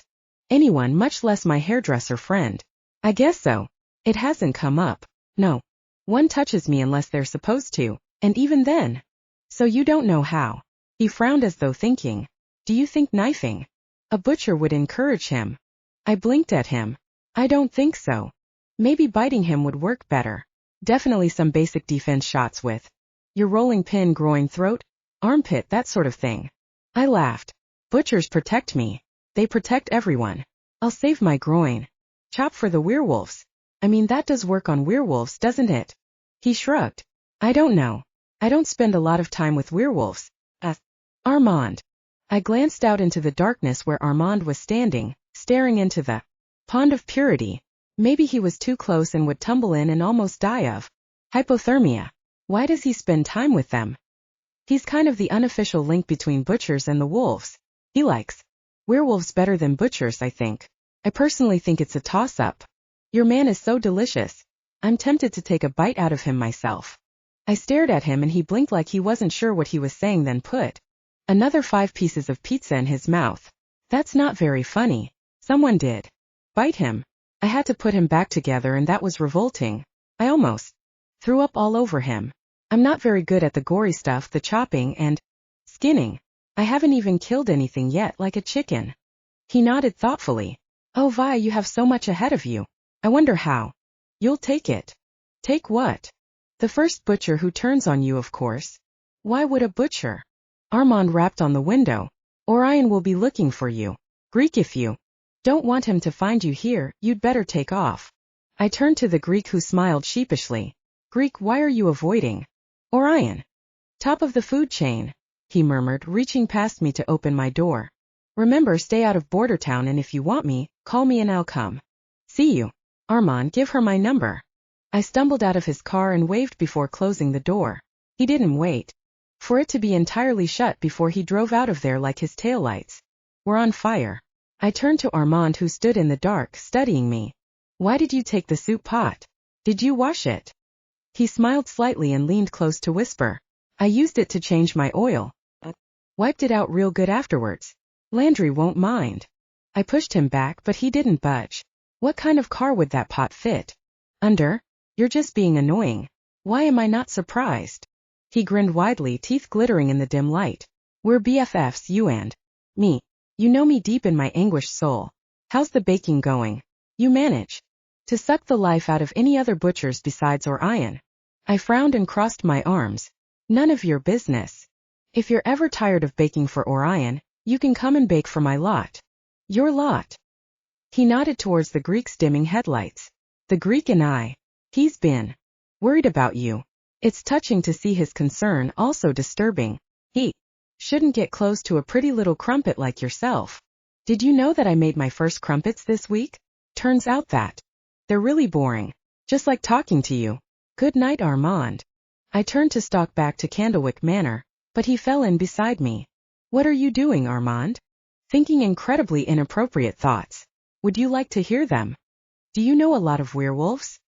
anyone, much less my hairdresser friend. I guess so. It hasn't come up. No. One touches me unless they're supposed to, and even then. So you don't know how. He frowned as though thinking. Do you think knifing a butcher would encourage him? I blinked at him. I don't think so. Maybe biting him would work better. Definitely some basic defense shots with your rolling pin, groin, throat, armpit, that sort of thing. I laughed. Butchers protect me. They protect everyone. I'll save my groin. Chop for the werewolves. I mean, that does work on werewolves, doesn't it? He shrugged. I don't know. I don't spend a lot of time with werewolves. Armand. I glanced out into the darkness where Armand was standing, staring into the pond of purity. Maybe he was too close and would tumble in and almost die of hypothermia. Why does he spend time with them? He's kind of the unofficial link between butchers and the wolves. He likes werewolves better than butchers, I think. I personally think it's a toss-up. Your man is so delicious. I'm tempted to take a bite out of him myself. I stared at him and he blinked like he wasn't sure what he was saying, then put another 5 pieces of pizza in his mouth. That's not very funny. Someone did bite him. I had to put him back together, and that was revolting. I almost threw up all over him. I'm not very good at the gory stuff, the chopping and skinning. I haven't even killed anything yet, like a chicken. He nodded thoughtfully. Oh, Vi, you have so much ahead of you. I wonder how you'll take it. Take what? The first butcher who turns on you, of course. Why would a butcher? Armand rapped on the window. Orion will be looking for you. Greek, if you don't want him to find you here, you'd better take off. I turned to the Greek, who smiled sheepishly. Greek, why are you avoiding Orion? Top of the food chain, he murmured, reaching past me to open my door. Remember, stay out of Border Town, and if you want me, call me and I'll come see you. Armand, give her my number. I stumbled out of his car and waved before closing the door. He didn't wait for it to be entirely shut before he drove out of there like his taillights were on fire. I turned to Armand, who stood in the dark, studying me. Why did you take the soup pot? Did you wash it? He smiled slightly and leaned close to whisper. I used it to change my oil. Wiped it out real good afterwards. Landry won't mind. I pushed him back, but he didn't budge. What kind of car would that pot fit under? You're just being annoying. Why am I not surprised? He grinned widely, teeth glittering in the dim light. We're BFFs, you and me. You know me deep in my anguished soul. How's the baking going? You manage to suck the life out of any other butchers besides Orion. I frowned and crossed my arms. None of your business. If you're ever tired of baking for Orion, you can come and bake for my lot. Your lot. He nodded towards the Greek's dimming headlights. The Greek and I. He's been worried about you. It's touching to see his concern, also disturbing. He shouldn't get close to a pretty little crumpet like yourself. Did you know that I made my first crumpets this week? Turns out that they're really boring. Just like talking to you. Good night, Armand. I turned to stalk back to Candlewick Manor, but he fell in beside me. What are you doing, Armand? thinking incredibly inappropriate thoughts. Would you like to hear them? Do you know a lot of werewolves?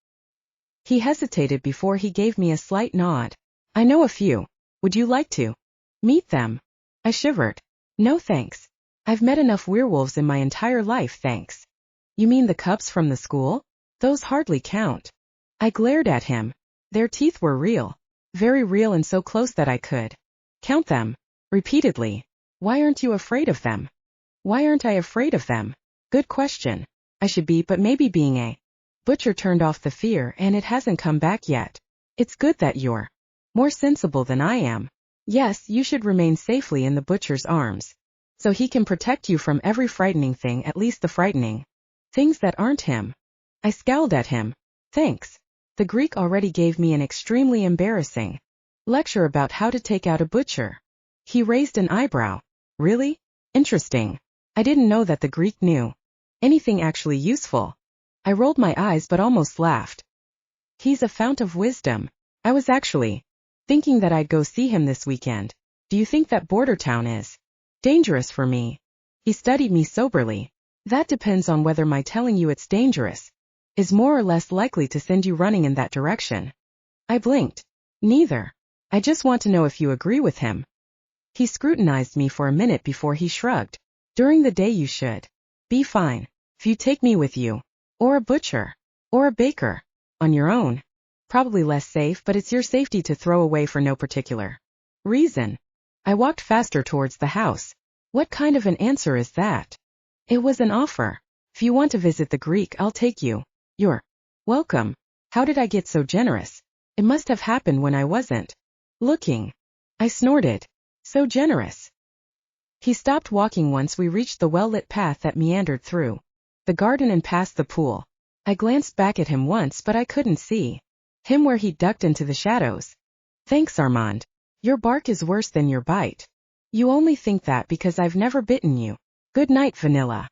He hesitated before he gave me a slight nod. I know a few. Would you like to meet them? I shivered. No thanks. I've met enough werewolves in my entire life, thanks. You mean the cubs from the school? Those hardly count. I glared at him. Their teeth were real. Very real and so close that I could count them. Repeatedly. Why aren't you afraid of them? Why aren't I afraid of them? Good question. I should be, but maybe being a butcher turned off the fear and it hasn't come back yet. It's good that you're more sensible than I am. Yes, you should remain safely in the butcher's arms. So he can protect you from every frightening thing, at least the frightening things that aren't him. I scowled at him. Thanks. The Greek already gave me an extremely embarrassing lecture about how to take out a butcher. He raised an eyebrow. Really? Interesting. I didn't know that the Greek knew anything actually useful. I rolled my eyes but almost laughed. He's a fount of wisdom. I was actually thinking that I'd go see him this weekend. Do you think that border town is dangerous for me? He studied me soberly. That depends on whether my telling you it's dangerous is more or less likely to send you running in that direction. I blinked. Neither. I just want to know if you agree with him. He scrutinized me for a minute before he shrugged. During the day you should be fine. If you take me with you, or a butcher, or a baker, on your own. Probably less safe, but it's your safety to throw away for no particular reason. I walked faster towards the house. What kind of an answer is that? It was an offer. If you want to visit the Greek, I'll take you. You're welcome. How did I get so generous? It must have happened when I wasn't looking. I snorted. So generous. He stopped walking once we reached the well-lit path that meandered through the garden and past the pool. I glanced back at him once but I couldn't see him where he ducked into the shadows. Thanks, Armand. Your bark is worse than your bite. You only think that because I've never bitten you. Good night, Vanilla.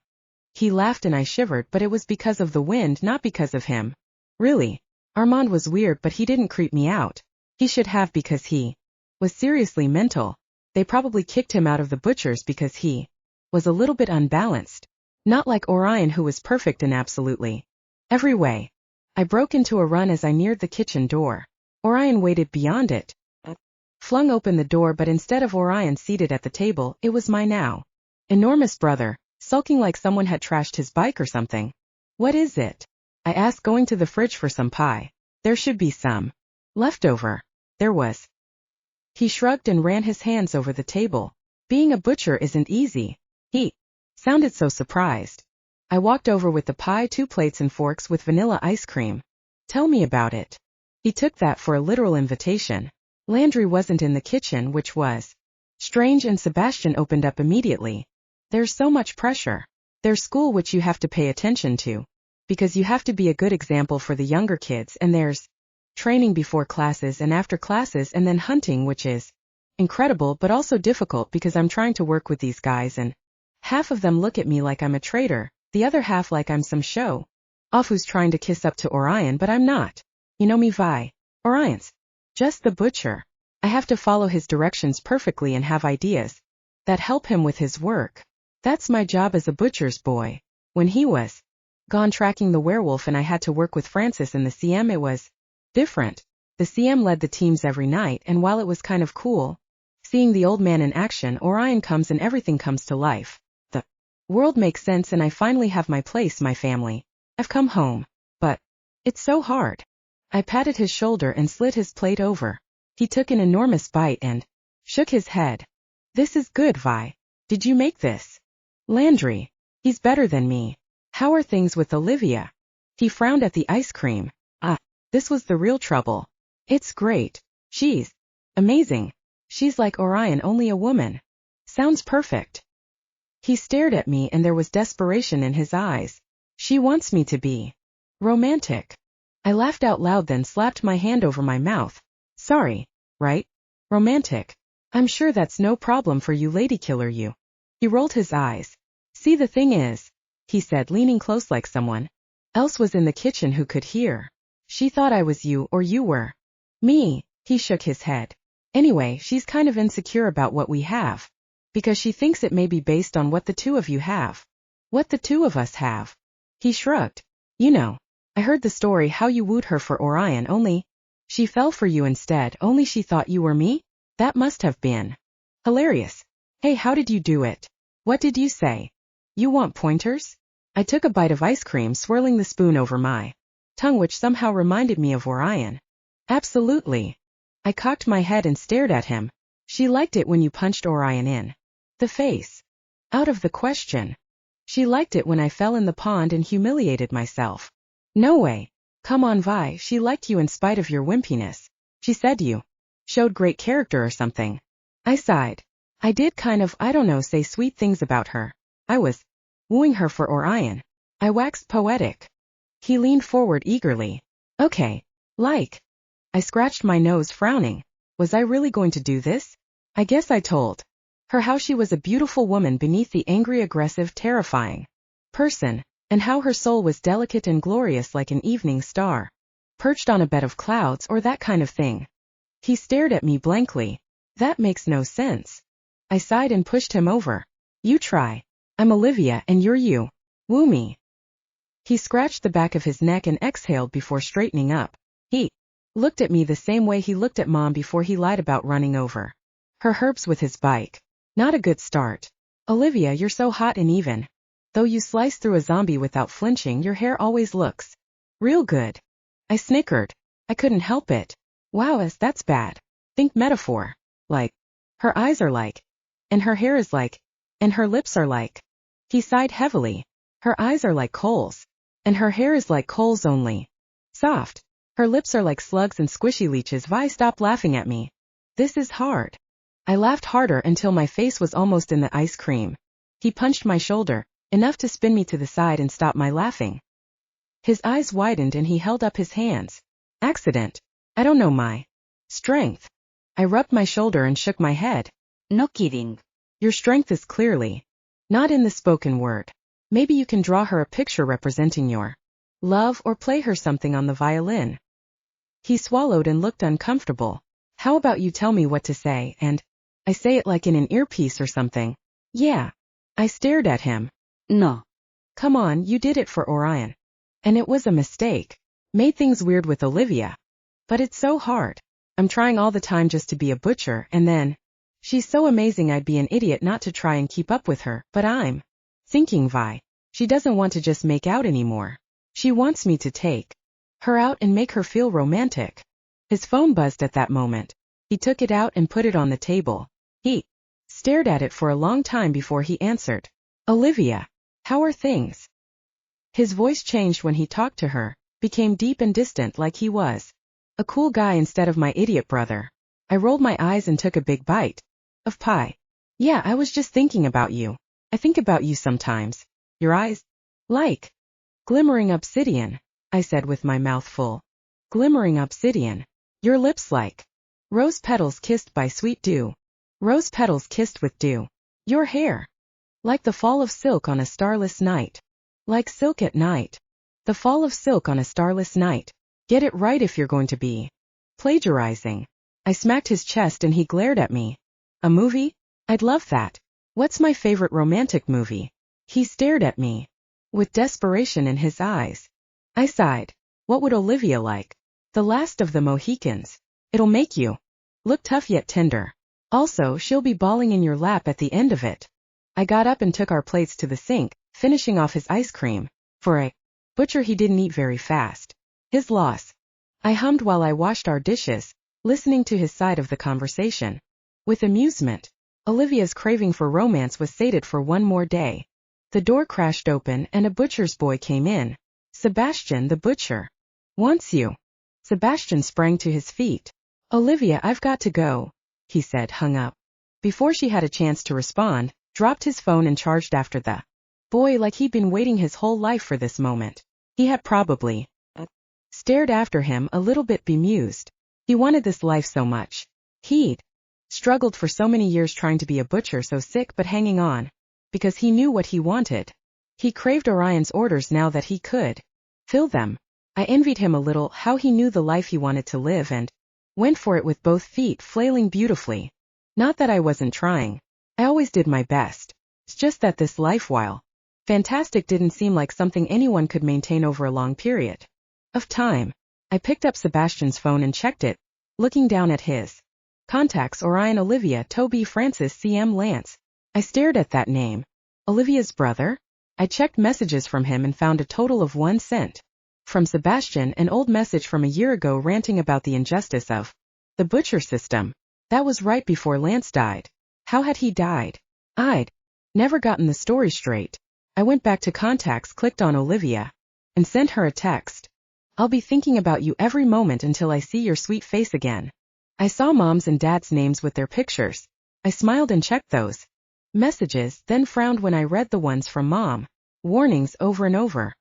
He laughed and I shivered, but it was because of the wind, not because of him. Really. Armand was weird, but he didn't creep me out. He should have, because he was seriously mental. They probably kicked him out of the butcher's because he was a little bit unbalanced. Not like Orion, who was perfect in absolutely every way. I broke into a run as I neared the kitchen door. Orion waited beyond it. Flung open the door, but instead of Orion seated at the table, it was my now enormous brother, sulking like someone had trashed his bike or something. What is it? I asked, going to the fridge for some pie. There should be some leftover. There was. He shrugged and ran his hands over the table. Being a butcher isn't easy. He sounded so surprised. I walked over with the pie, 2 plates and forks with vanilla ice cream. Tell me about it. He took that for a literal invitation. Landry wasn't in the kitchen, which was strange, and Sebastian opened up immediately. There's so much pressure. There's school, which you have to pay attention to, because you have to be a good example for the younger kids, and there's training before classes and after classes, and then hunting, which is incredible but also difficult because I'm trying to work with these guys and half of them look at me like I'm a traitor, the other half like I'm some show off who's trying to kiss up to Orion, but I'm not. You know me, Vi. Orion's just the butcher. I have to follow his directions perfectly and have ideas that help him with his work. That's my job as a butcher's boy. When he was gone tracking the werewolf and I had to work with Francis and the CM, it was different. The CM led the teams every night, and while it was kind of cool seeing the old man in action, Orion comes and everything comes to life. The world makes sense and I finally have my place, my family. I've come home. But it's so hard. I patted his shoulder and slid his plate over. He took an enormous bite and shook his head. This is good, Vi. Did you make this? Landry. He's better than me. How are things with Olivia? He frowned at the ice cream. This was the real trouble. It's great. She's amazing. She's like Orion, only a woman. Sounds perfect. He stared at me and there was desperation in his eyes. She wants me to be romantic. I laughed out loud, then slapped my hand over my mouth. Sorry, right? Romantic. I'm sure that's no problem for you, lady killer, you. He rolled his eyes. See, the thing is, he said, leaning close like someone else was in the kitchen who could hear. She thought I was you, or you were me. He shook his head. Anyway, she's kind of insecure about what we have. because she thinks it may be based on what the two of you have. What the two of us have. He shrugged. You know, I heard the story how you wooed her for Orion, only she fell for you instead, only she thought you were me? That must have been hilarious. Hey, how did you do it? What did you say? You want pointers? I took a bite of ice cream, swirling the spoon over my tongue, which somehow reminded me of Orion. Absolutely. I cocked my head and stared at him. She liked it when you punched Orion in the face. Out of the question. She liked it when I fell in the pond and humiliated myself. No way. Come on, Vi, she liked you in spite of your wimpiness. She said you showed great character or something. I sighed. I did kind of, I don't know, say sweet things about her. I was wooing her for Orion. I waxed poetic. He leaned forward eagerly. Okay. Like. I scratched my nose, frowning. Was I really going to do this? I guess I told her how she was a beautiful woman beneath the angry, aggressive, terrifying person, and how her soul was delicate and glorious like an evening star, perched on a bed of clouds or that kind of thing. He stared at me blankly. That makes no sense. I sighed and pushed him over. You try. I'm Olivia and you're you. Woo me. He scratched the back of his neck and exhaled before straightening up. He looked at me the same way he looked at Mom before he lied about running over her herbs with his bike. Not a good start. Olivia, you're so hot and even. Though you slice through a zombie without flinching, your hair always looks real good. I snickered. I couldn't help it. Wow, that's bad. Think metaphor. Like. Her eyes are like. And her hair is like. And her lips are like. He sighed heavily. Her eyes are like coals. And her hair is like coals, only soft. Her lips are like slugs and squishy leeches. Vi, stop laughing at me. This is hard. I laughed harder until my face was almost in the ice cream. He punched my shoulder, enough to spin me to the side and stop my laughing. His eyes widened and he held up his hands. Accident. I don't know my strength. I rubbed my shoulder and shook my head. No kidding. Your strength is clearly not in the spoken word. Maybe you can draw her a picture representing your love or play her something on the violin. He swallowed and looked uncomfortable. How about you tell me what to say, and I say it like in an earpiece or something? Yeah. I stared at him. No. Come on, you did it for Orion. And it was a mistake. Made things weird with Olivia. But it's so hard. I'm trying all the time just to be a butcher, and then she's so amazing I'd be an idiot not to try and keep up with her, but I'm thinking, Vi, she doesn't want to just make out anymore. She wants me to take her out and make her feel romantic. His phone buzzed at that moment. He took it out and put it on the table. He stared at it for a long time before he answered. Olivia, how are things? His voice changed when he talked to her, became deep and distant like he was a cool guy instead of my idiot brother. I rolled my eyes and took a big bite of pie. Yeah, I was just thinking about you. I think about you sometimes. Your eyes? Like glimmering obsidian, I said with my mouth full. Glimmering obsidian. Your lips like rose petals kissed by sweet dew. Rose petals kissed with dew. Your hair. Like the fall of silk on a starless night. Like silk at night. The fall of silk on a starless night. Get it right if you're going to be plagiarizing. I smacked his chest and he glared at me. A movie? I'd love that. What's my favorite romantic movie? He stared at me with desperation in his eyes. I sighed. What would Olivia like? The Last of the Mohicans. It'll make you look tough yet tender. Also, she'll be bawling in your lap at the end of it. I got up and took our plates to the sink, finishing off his ice cream. For a butcher, he didn't eat very fast. His loss. I hummed while I washed our dishes, listening to his side of the conversation. With amusement. Olivia's craving for romance was sated for one more day. The door crashed open and a butcher's boy came in. Sebastian, the butcher, wants you. Sebastian sprang to his feet. Olivia, I've got to go, he said, hung up. Before she had a chance to respond, dropped his phone and charged after the boy like he'd been waiting his whole life for this moment. He had probably stared after him, a little bit bemused. He wanted this life so much. He'd struggled for so many years trying to be a butcher, so sick but hanging on. Because he knew what he wanted. He craved Orion's orders now that he could fill them. I envied him a little how he knew the life he wanted to live and went for it with both feet flailing beautifully. Not that I wasn't trying. I always did my best. It's just that this life, while fantastic, didn't seem like something anyone could maintain over a long period of time. I picked up Sebastian's phone and checked it, looking down at his contacts: Orion, Olivia, Toby, Francis, CM, Lance. I stared at that name. Olivia's brother? I checked messages from him and found a total of 1 sent. From Sebastian, an old message from a year ago ranting about the injustice of the butcher system. That was right before Lance died. How had he died? I'd never gotten the story straight. I went back to contacts, clicked on Olivia, and sent her a text. I'll be thinking about you every moment until I see your sweet face again. I saw Mom's and Dad's names with their pictures. I smiled and checked those messages, then frowned when I read the ones from Mom. Warnings over and over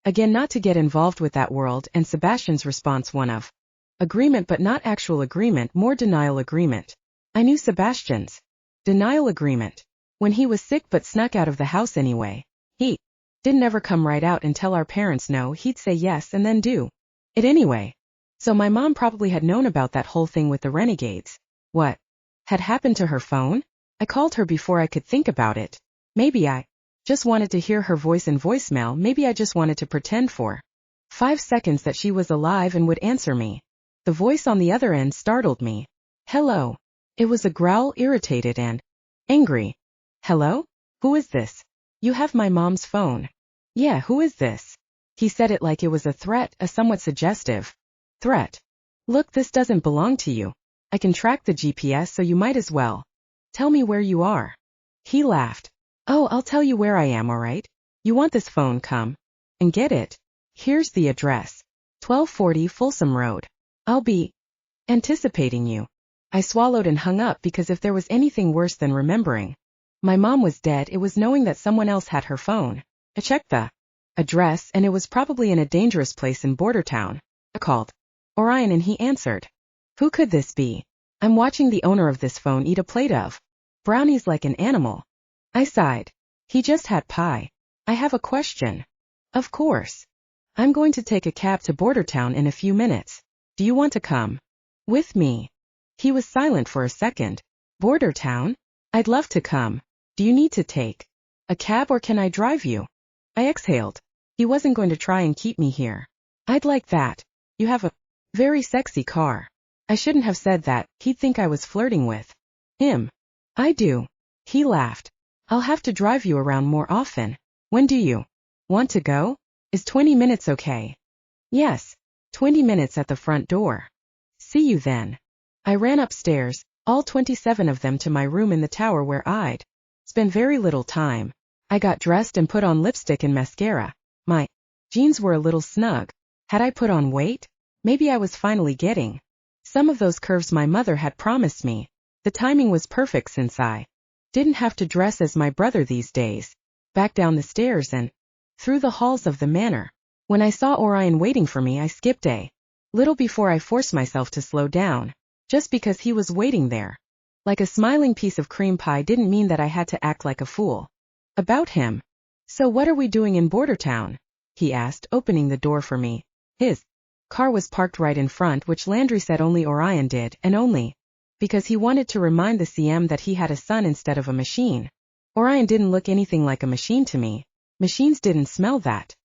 again not to get involved with that world, and Sebastian's response one of agreement but not actual agreement, more denial agreement. I knew Sebastian's denial agreement. When he was sick but snuck out of the house anyway. He didn't ever come right out and tell our parents no, he'd say yes and then do it anyway. So my mom probably had known about that whole thing with the renegades. What had happened to her phone? I called her before I could think about it. Maybe I just wanted to hear her voice in voicemail. Maybe I just wanted to pretend for 5 seconds that she was alive and would answer me. The voice on the other end startled me. Hello. It was a growl, irritated and angry. Hello? Who is this? You have my mom's phone. Yeah, who is this? He said it like it was a threat, a somewhat suggestive threat. Look, this doesn't belong to you. I can track the GPS, so you might as well tell me where you are. He laughed. Oh, I'll tell you where I am, alright? You want this phone, come and get it. Here's the address. 1240 Folsom Road. I'll be anticipating you. I swallowed and hung up, because if there was anything worse than remembering my mom was dead, it was knowing that someone else had her phone. I checked the address, and it was probably in a dangerous place in border town. I called Orion and he answered. Who could this be? I'm watching the owner of this phone eat a plate of brownies like an animal. I sighed. He just had pie. I have a question. Of course. I'm going to take a cab to border town in a few minutes. Do you want to come with me? He was silent for a second. Border town? I'd love to come. Do you need to take a cab or can I drive you? I exhaled. He wasn't going to try and keep me here. I'd like that. You have a very sexy car. I shouldn't have said that. He'd think I was flirting with him. I do. He laughed. I'll have to drive you around more often. When do you want to go? Is 20 minutes okay? Yes. 20 minutes at the front door. See you then. I ran upstairs, all 27 of them, to my room in the tower where I'd spent very little time. I got dressed and put on lipstick and mascara. My jeans were a little snug. Had I put on weight? Maybe I was finally getting some of those curves my mother had promised me. The timing was perfect since I didn't have to dress as my brother these days. Back down the stairs and through the halls of the manor. When I saw Orion waiting for me, I skipped a little before I forced myself to slow down. Just because he was waiting there, like a smiling piece of cream pie, didn't mean that I had to act like a fool about him. So what are we doing in border town? He asked, opening the door for me. His car was parked right in front, which Landry said only Orion did, and only because he wanted to remind the CM that he had a son instead of a machine. Orion didn't look anything like a machine to me. Machines didn't smell that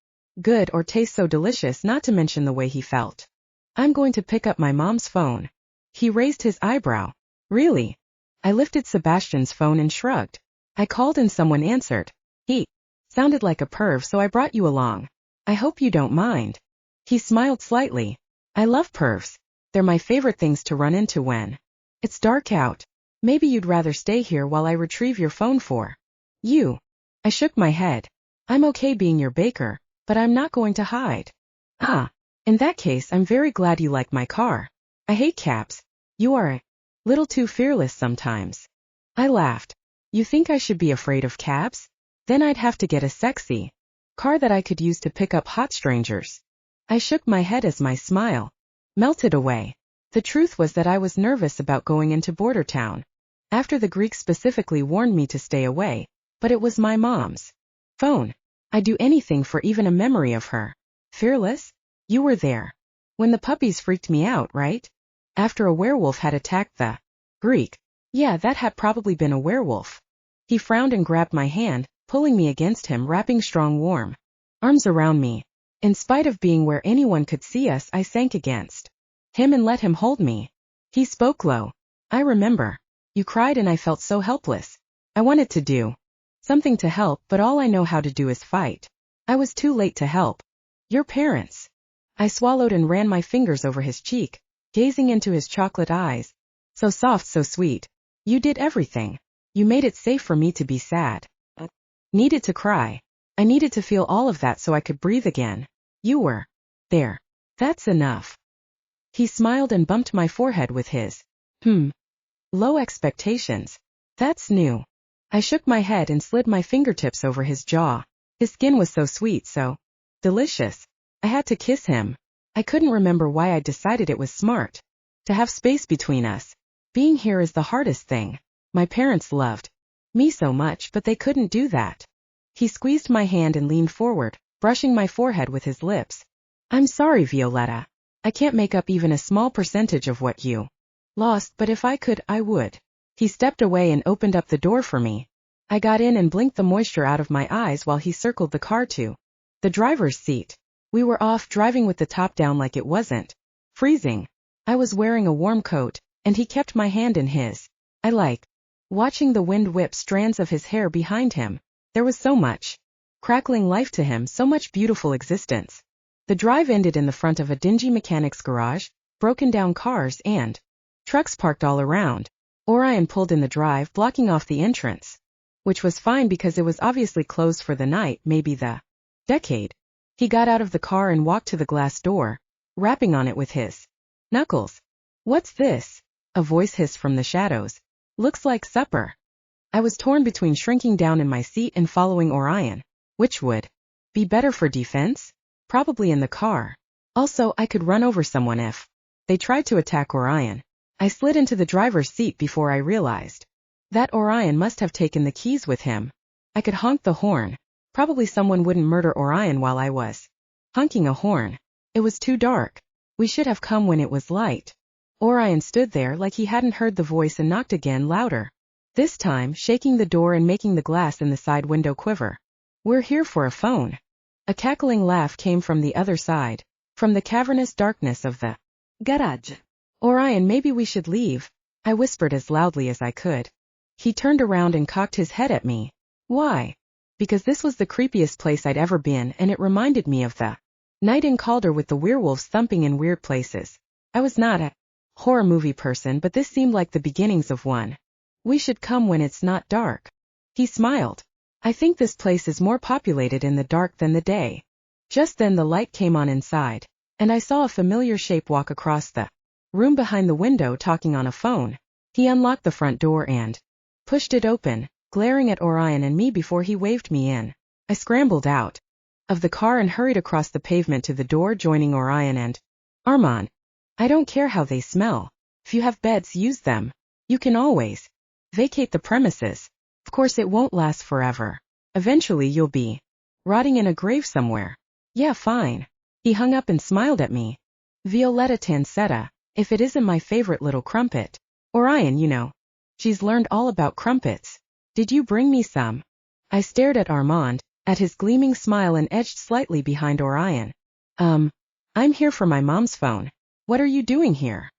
good or taste so delicious, not to mention the way he felt. I'm going to pick up my mom's phone. He raised his eyebrow. Really? I lifted Sebastian's phone and shrugged. I called and someone answered. He sounded like a perv, so I brought you along. I hope you don't mind. He smiled slightly. I love pervs. They're my favorite things to run into when it's dark out. Maybe you'd rather stay here while I retrieve your phone for you. I shook my head. I'm okay being your baker, but I'm not going to hide. Ah, in that case, I'm very glad you like my car. I hate cabs. You are a little too fearless sometimes. I laughed. You think I should be afraid of cabs? Then I'd have to get a sexy car that I could use to pick up hot strangers. I shook my head as my smile melted away. The truth was that I was nervous about going into border town. After the Greek specifically warned me to stay away, but it was my mom's phone. I'd do anything for even a memory of her. Fearless? You were there when the puppies freaked me out, right? After a werewolf had attacked the Greek. Yeah, that had probably been a werewolf. He frowned and grabbed my hand, pulling me against him, wrapping strong warm arms around me. In spite of being where anyone could see us, I sank against him and let him hold me. He spoke low. I remember. You cried and I felt so helpless. I wanted to do something to help, but all I know how to do is fight. I was too late to help. Your parents. I swallowed and ran my fingers over his cheek, gazing into his chocolate eyes. So soft, so sweet. You did everything. You made it safe for me to be sad. Needed to cry. I needed to feel all of that so I could breathe again. You were there. That's enough. He smiled and bumped my forehead with his. Low expectations. That's new. I shook my head and slid my fingertips over his jaw. His skin was so sweet, so delicious. I had to kiss him. I couldn't remember why I decided it was smart to have space between us. Being here is the hardest thing. My parents loved me so much, but they couldn't do that. He squeezed my hand and leaned forward, brushing my forehead with his lips. I'm sorry, Violetta. I can't make up even a small percentage of what you lost, but if I could, I would. He stepped away and opened up the door for me. I got in and blinked the moisture out of my eyes while he circled the car to the driver's seat. We were off, driving with the top down like it wasn't freezing. I was wearing a warm coat, and he kept my hand in his. I liked watching the wind whip strands of his hair behind him. There was so much crackling life to him, so much beautiful existence. The drive ended in the front of a dingy mechanic's garage, broken down cars and trucks parked all around. Orion pulled in the drive, blocking off the entrance, which was fine because it was obviously closed for the night, maybe the decade. He got out of the car and walked to the glass door, rapping on it with his knuckles. What's this? A voice hissed from the shadows. Looks like supper. I was torn between shrinking down in my seat and following Orion. Which would be better for defense? Probably in the car. Also, I could run over someone if they tried to attack Orion. I slid into the driver's seat before I realized that Orion must have taken the keys with him. I could honk the horn. Probably someone wouldn't murder Orion while I was honking a horn. It was too dark. We should have come when it was light. Orion stood there like he hadn't heard the voice and knocked again, louder. This time, shaking the door and making the glass in the side window quiver. We're here for a phone. A cackling laugh came from the other side, from the cavernous darkness of the garage. Orion, maybe we should leave, I whispered as loudly as I could. He turned around and cocked his head at me. Why? Because this was the creepiest place I'd ever been, and it reminded me of the night in Calder with the werewolves thumping in weird places. I was not a horror movie person, but this seemed like the beginnings of one. We should come when it's not dark. He smiled. I think this place is more populated in the dark than the day. Just then the light came on inside, and I saw a familiar shape walk across the room behind the window, talking on a phone. He unlocked the front door and pushed it open, glaring at Orion and me before he waved me in. I scrambled out of the car and hurried across the pavement to the door, joining Orion and Armand. I don't care how they smell. If you have beds, use them. You can always vacate the premises. Of course it won't last forever. Eventually you'll be rotting in a grave somewhere. Yeah, fine. He hung up and smiled at me. Violetta Tancetta, if it isn't my favorite little crumpet. Orion, you know. She's learned all about crumpets. Did you bring me some? I stared at Armand, at his gleaming smile, and edged slightly behind Orion. I'm here for my mom's phone. What are you doing here?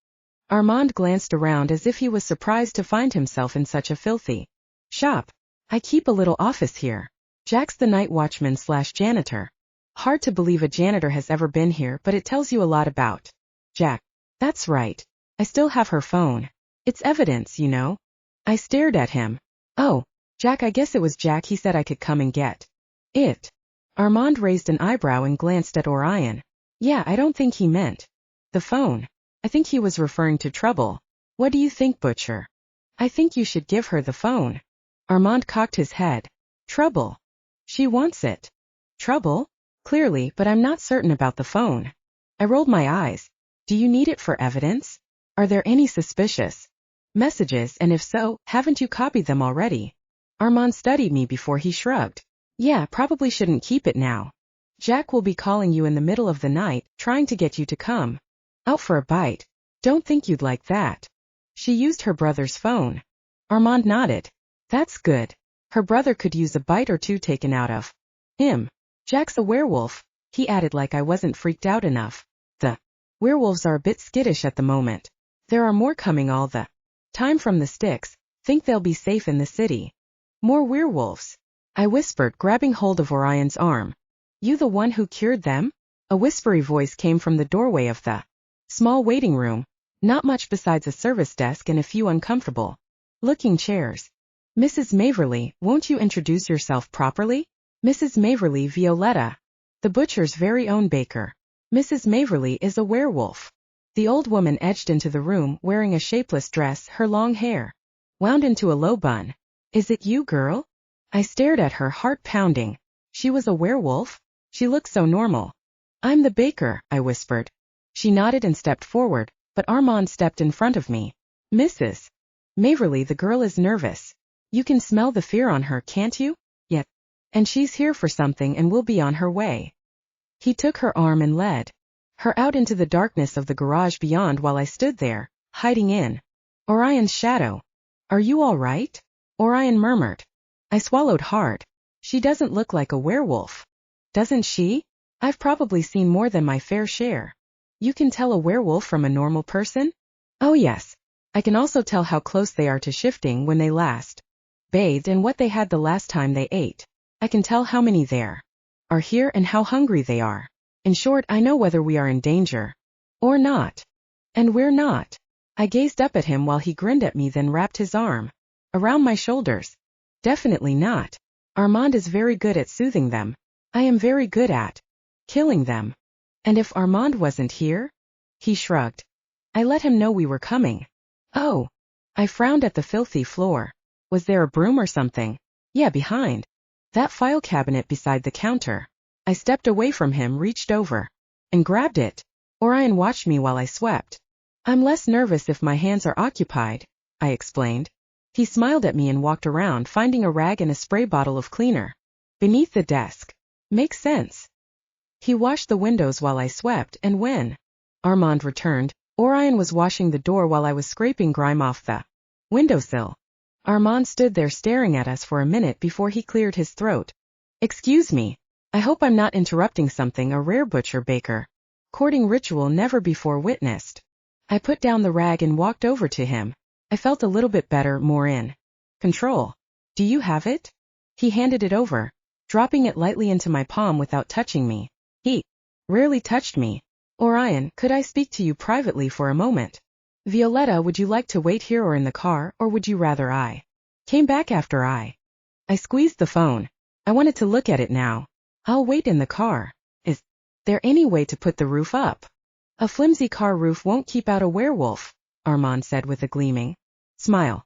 Armand glanced around as if he was surprised to find himself in such a filthy shop. I keep a little office here. Jack's the night watchman/janitor. Hard to believe a janitor has ever been here, but it tells you a lot about Jack. That's right. I still have her phone. It's evidence, you know. I stared at him. Oh, Jack, I guess it was Jack. He said I could come and get it. Armand raised an eyebrow and glanced at Orion. Yeah, I don't think he meant the phone. I think he was referring to trouble. What do you think, Butcher? I think you should give her the phone. Armand cocked his head. Trouble? She wants it. Trouble? Clearly, but I'm not certain about the phone. I rolled my eyes. Do you need it for evidence? Are there any suspicious messages, and if so, haven't you copied them already? Armand studied me before he shrugged. Yeah, probably shouldn't keep it now. Jack will be calling you in the middle of the night, trying to get you to come out for a bite. Don't think you'd like that. She used her brother's phone. Armand nodded. That's good. Her brother could use a bite or two taken out of him. Jack's a werewolf, he added like I wasn't freaked out enough. The werewolves are a bit skittish at the moment. There are more coming all the time from the sticks. Think they'll be safe in the city. More werewolves, I whispered, grabbing hold of Orion's arm. You the one who cured them? A whispery voice came from the doorway of the small waiting room, not much besides a service desk and a few uncomfortable looking chairs. Mrs. Maverly, won't you introduce yourself properly? Mrs. Maverly, Violetta, the butcher's very own baker. Mrs. Maverly is a werewolf. The old woman edged into the room wearing a shapeless dress, her long hair wound into a low bun. Is it you, girl? I stared at her, heart pounding. She was a werewolf? She looked so normal. I'm the baker, I whispered. She nodded and stepped forward, but Armand stepped in front of me. Mrs. Maverly, the girl is nervous. You can smell the fear on her, can't you? Yet. And she's here for something and will be on her way. He took her arm and led her out into the darkness of the garage beyond while I stood there, hiding in Orion's shadow. Are you all right? Orion murmured. I swallowed hard. She doesn't look like a werewolf. Doesn't she? I've probably seen more than my fair share. You can tell a werewolf from a normal person? Oh yes. I can also tell how close they are to shifting when they last bathed and what they had the last time they ate. I can tell how many there are here and how hungry they are. In short, I know whether we are in danger or not. And we're not. I gazed up at him while he grinned at me, then wrapped his arm around my shoulders. Definitely not. Armand is very good at soothing them. I am very good at killing them. And if Armand wasn't here? He shrugged. I let him know we were coming. Oh. I frowned at the filthy floor. Was there a broom or something? Yeah, behind that file cabinet beside the counter. I stepped away from him, reached over and grabbed it. Orion watched me while I swept. I'm less nervous if my hands are occupied, I explained. He smiled at me and walked around, finding a rag and a spray bottle of cleaner beneath the desk. Makes sense. He washed the windows while I swept, and when Armand returned, Orion was washing the door while I was scraping grime off the windowsill. Armand stood there staring at us for a minute before he cleared his throat. Excuse me. I hope I'm not interrupting something, a rare butcher baker courting ritual never before witnessed. I put down the rag and walked over to him. I felt a little bit better, more in control. Do you have it? He handed it over, dropping it lightly into my palm without touching me. He rarely touched me. Orion, could I speak to you privately for a moment? Violetta, would you like to wait here or in the car, or would you rather I came back after I squeezed the phone. I wanted to look at it now. I'll wait in the car. Is there any way to put the roof up? A flimsy car roof won't keep out a werewolf, Armand said with a gleaming smile.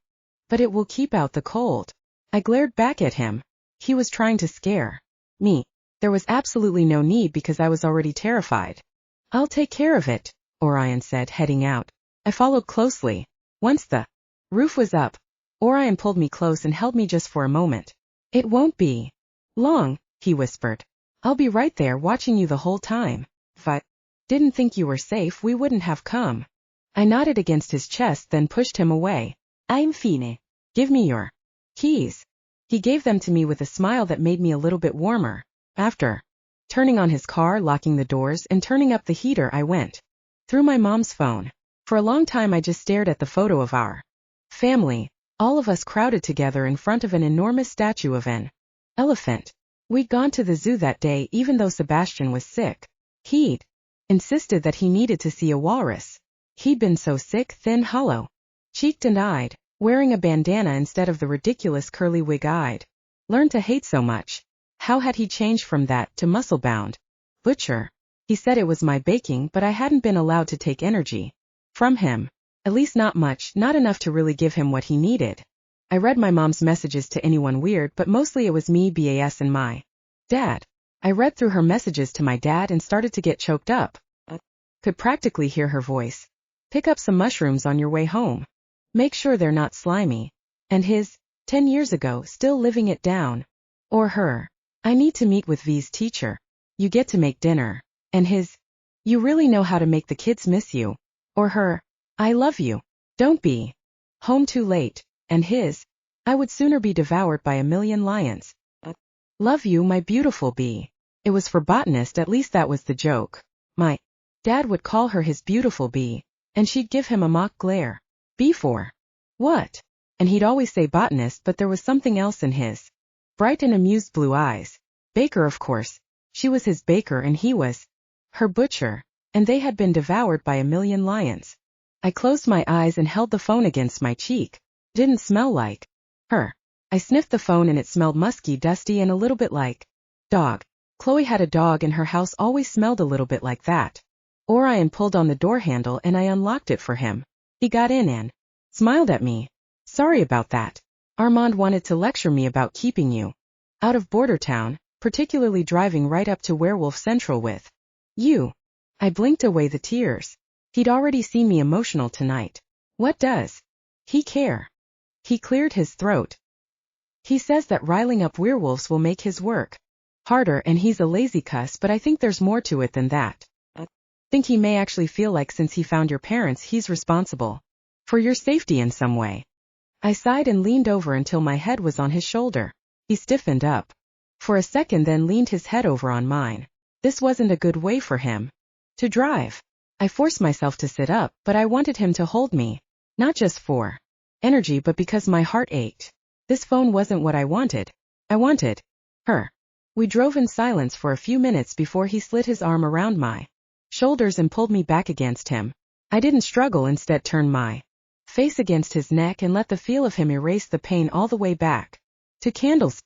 But it will keep out the cold. I glared back at him. He was trying to scare me. There was absolutely no need because I was already terrified. I'll take care of it, Orion said, heading out. I followed closely. Once the roof was up, Orion pulled me close and held me just for a moment. It won't be long, he whispered. I'll be right there watching you the whole time. If I didn't think you were safe, we wouldn't have come. I nodded against his chest, then pushed him away. Infine. Give me your keys. He gave them to me with a smile that made me a little bit warmer. After turning on his car, locking the doors, and turning up the heater, I went through my mom's phone. For a long time I just stared at the photo of our family, all of us crowded together in front of an enormous statue of an elephant. We'd gone to the zoo that day even though Sebastian was sick. He'd insisted that he needed to see a walrus. He'd been so sick, thin, hollow-cheeked and eyed, wearing a bandana instead of the ridiculous curly wig I'd learned to hate so much. How had he changed from that to muscle-bound butcher? He said it was my baking, but I hadn't been allowed to take energy from him. At least not much, not enough to really give him what he needed. I read my mom's messages to anyone weird, but mostly it was me, BAS, and my dad. I read through her messages to my dad and started to get choked up. Could practically hear her voice. Pick up some mushrooms on your way home. Make sure they're not slimy. And his, 10 years ago, still living it down. Or her. I need to meet with V's teacher. You get to make dinner. And his, you really know how to make the kids miss you. Or her, I love you. Don't be home too late. And his, I would sooner be devoured by a million lions. Love you, my beautiful bee. It was for botanist, at least that was the joke. My dad would call her his beautiful bee, and she'd give him a mock glare. Bee for what? And he'd always say botanist, but there was something else in his bright and amused blue eyes. Baker, of course. She was his baker and he was her butcher, and they had been devoured by a million lions. I closed my eyes and held the phone against my cheek. Didn't smell like her. I sniffed the phone and it smelled musky, dusty, and a little bit like dog. Chloe had a dog and her house always smelled a little bit like that. Orion pulled on the door handle and I unlocked it for him. He got in and smiled at me. Sorry about that. Armand wanted to lecture me about keeping you out of Border Town, particularly driving right up to Werewolf Central with you. I blinked away the tears. He'd already seen me emotional tonight. What does he care? He cleared his throat. He says that riling up werewolves will make his work harder and he's a lazy cuss, but I think there's more to it than that. I think he may actually feel like since he found your parents he's responsible for your safety in some way. I sighed and leaned over until my head was on his shoulder. He stiffened up for a second, then leaned his head over on mine. This wasn't a good way for him to drive. I forced myself to sit up, but I wanted him to hold me, not just for energy but because my heart ached. This phone wasn't what I wanted. I wanted her. We drove in silence for a few minutes before he slid his arm around my shoulders and pulled me back against him. I didn't struggle, instead turned my face against his neck and let the feel of him erase the pain all the way back to candles.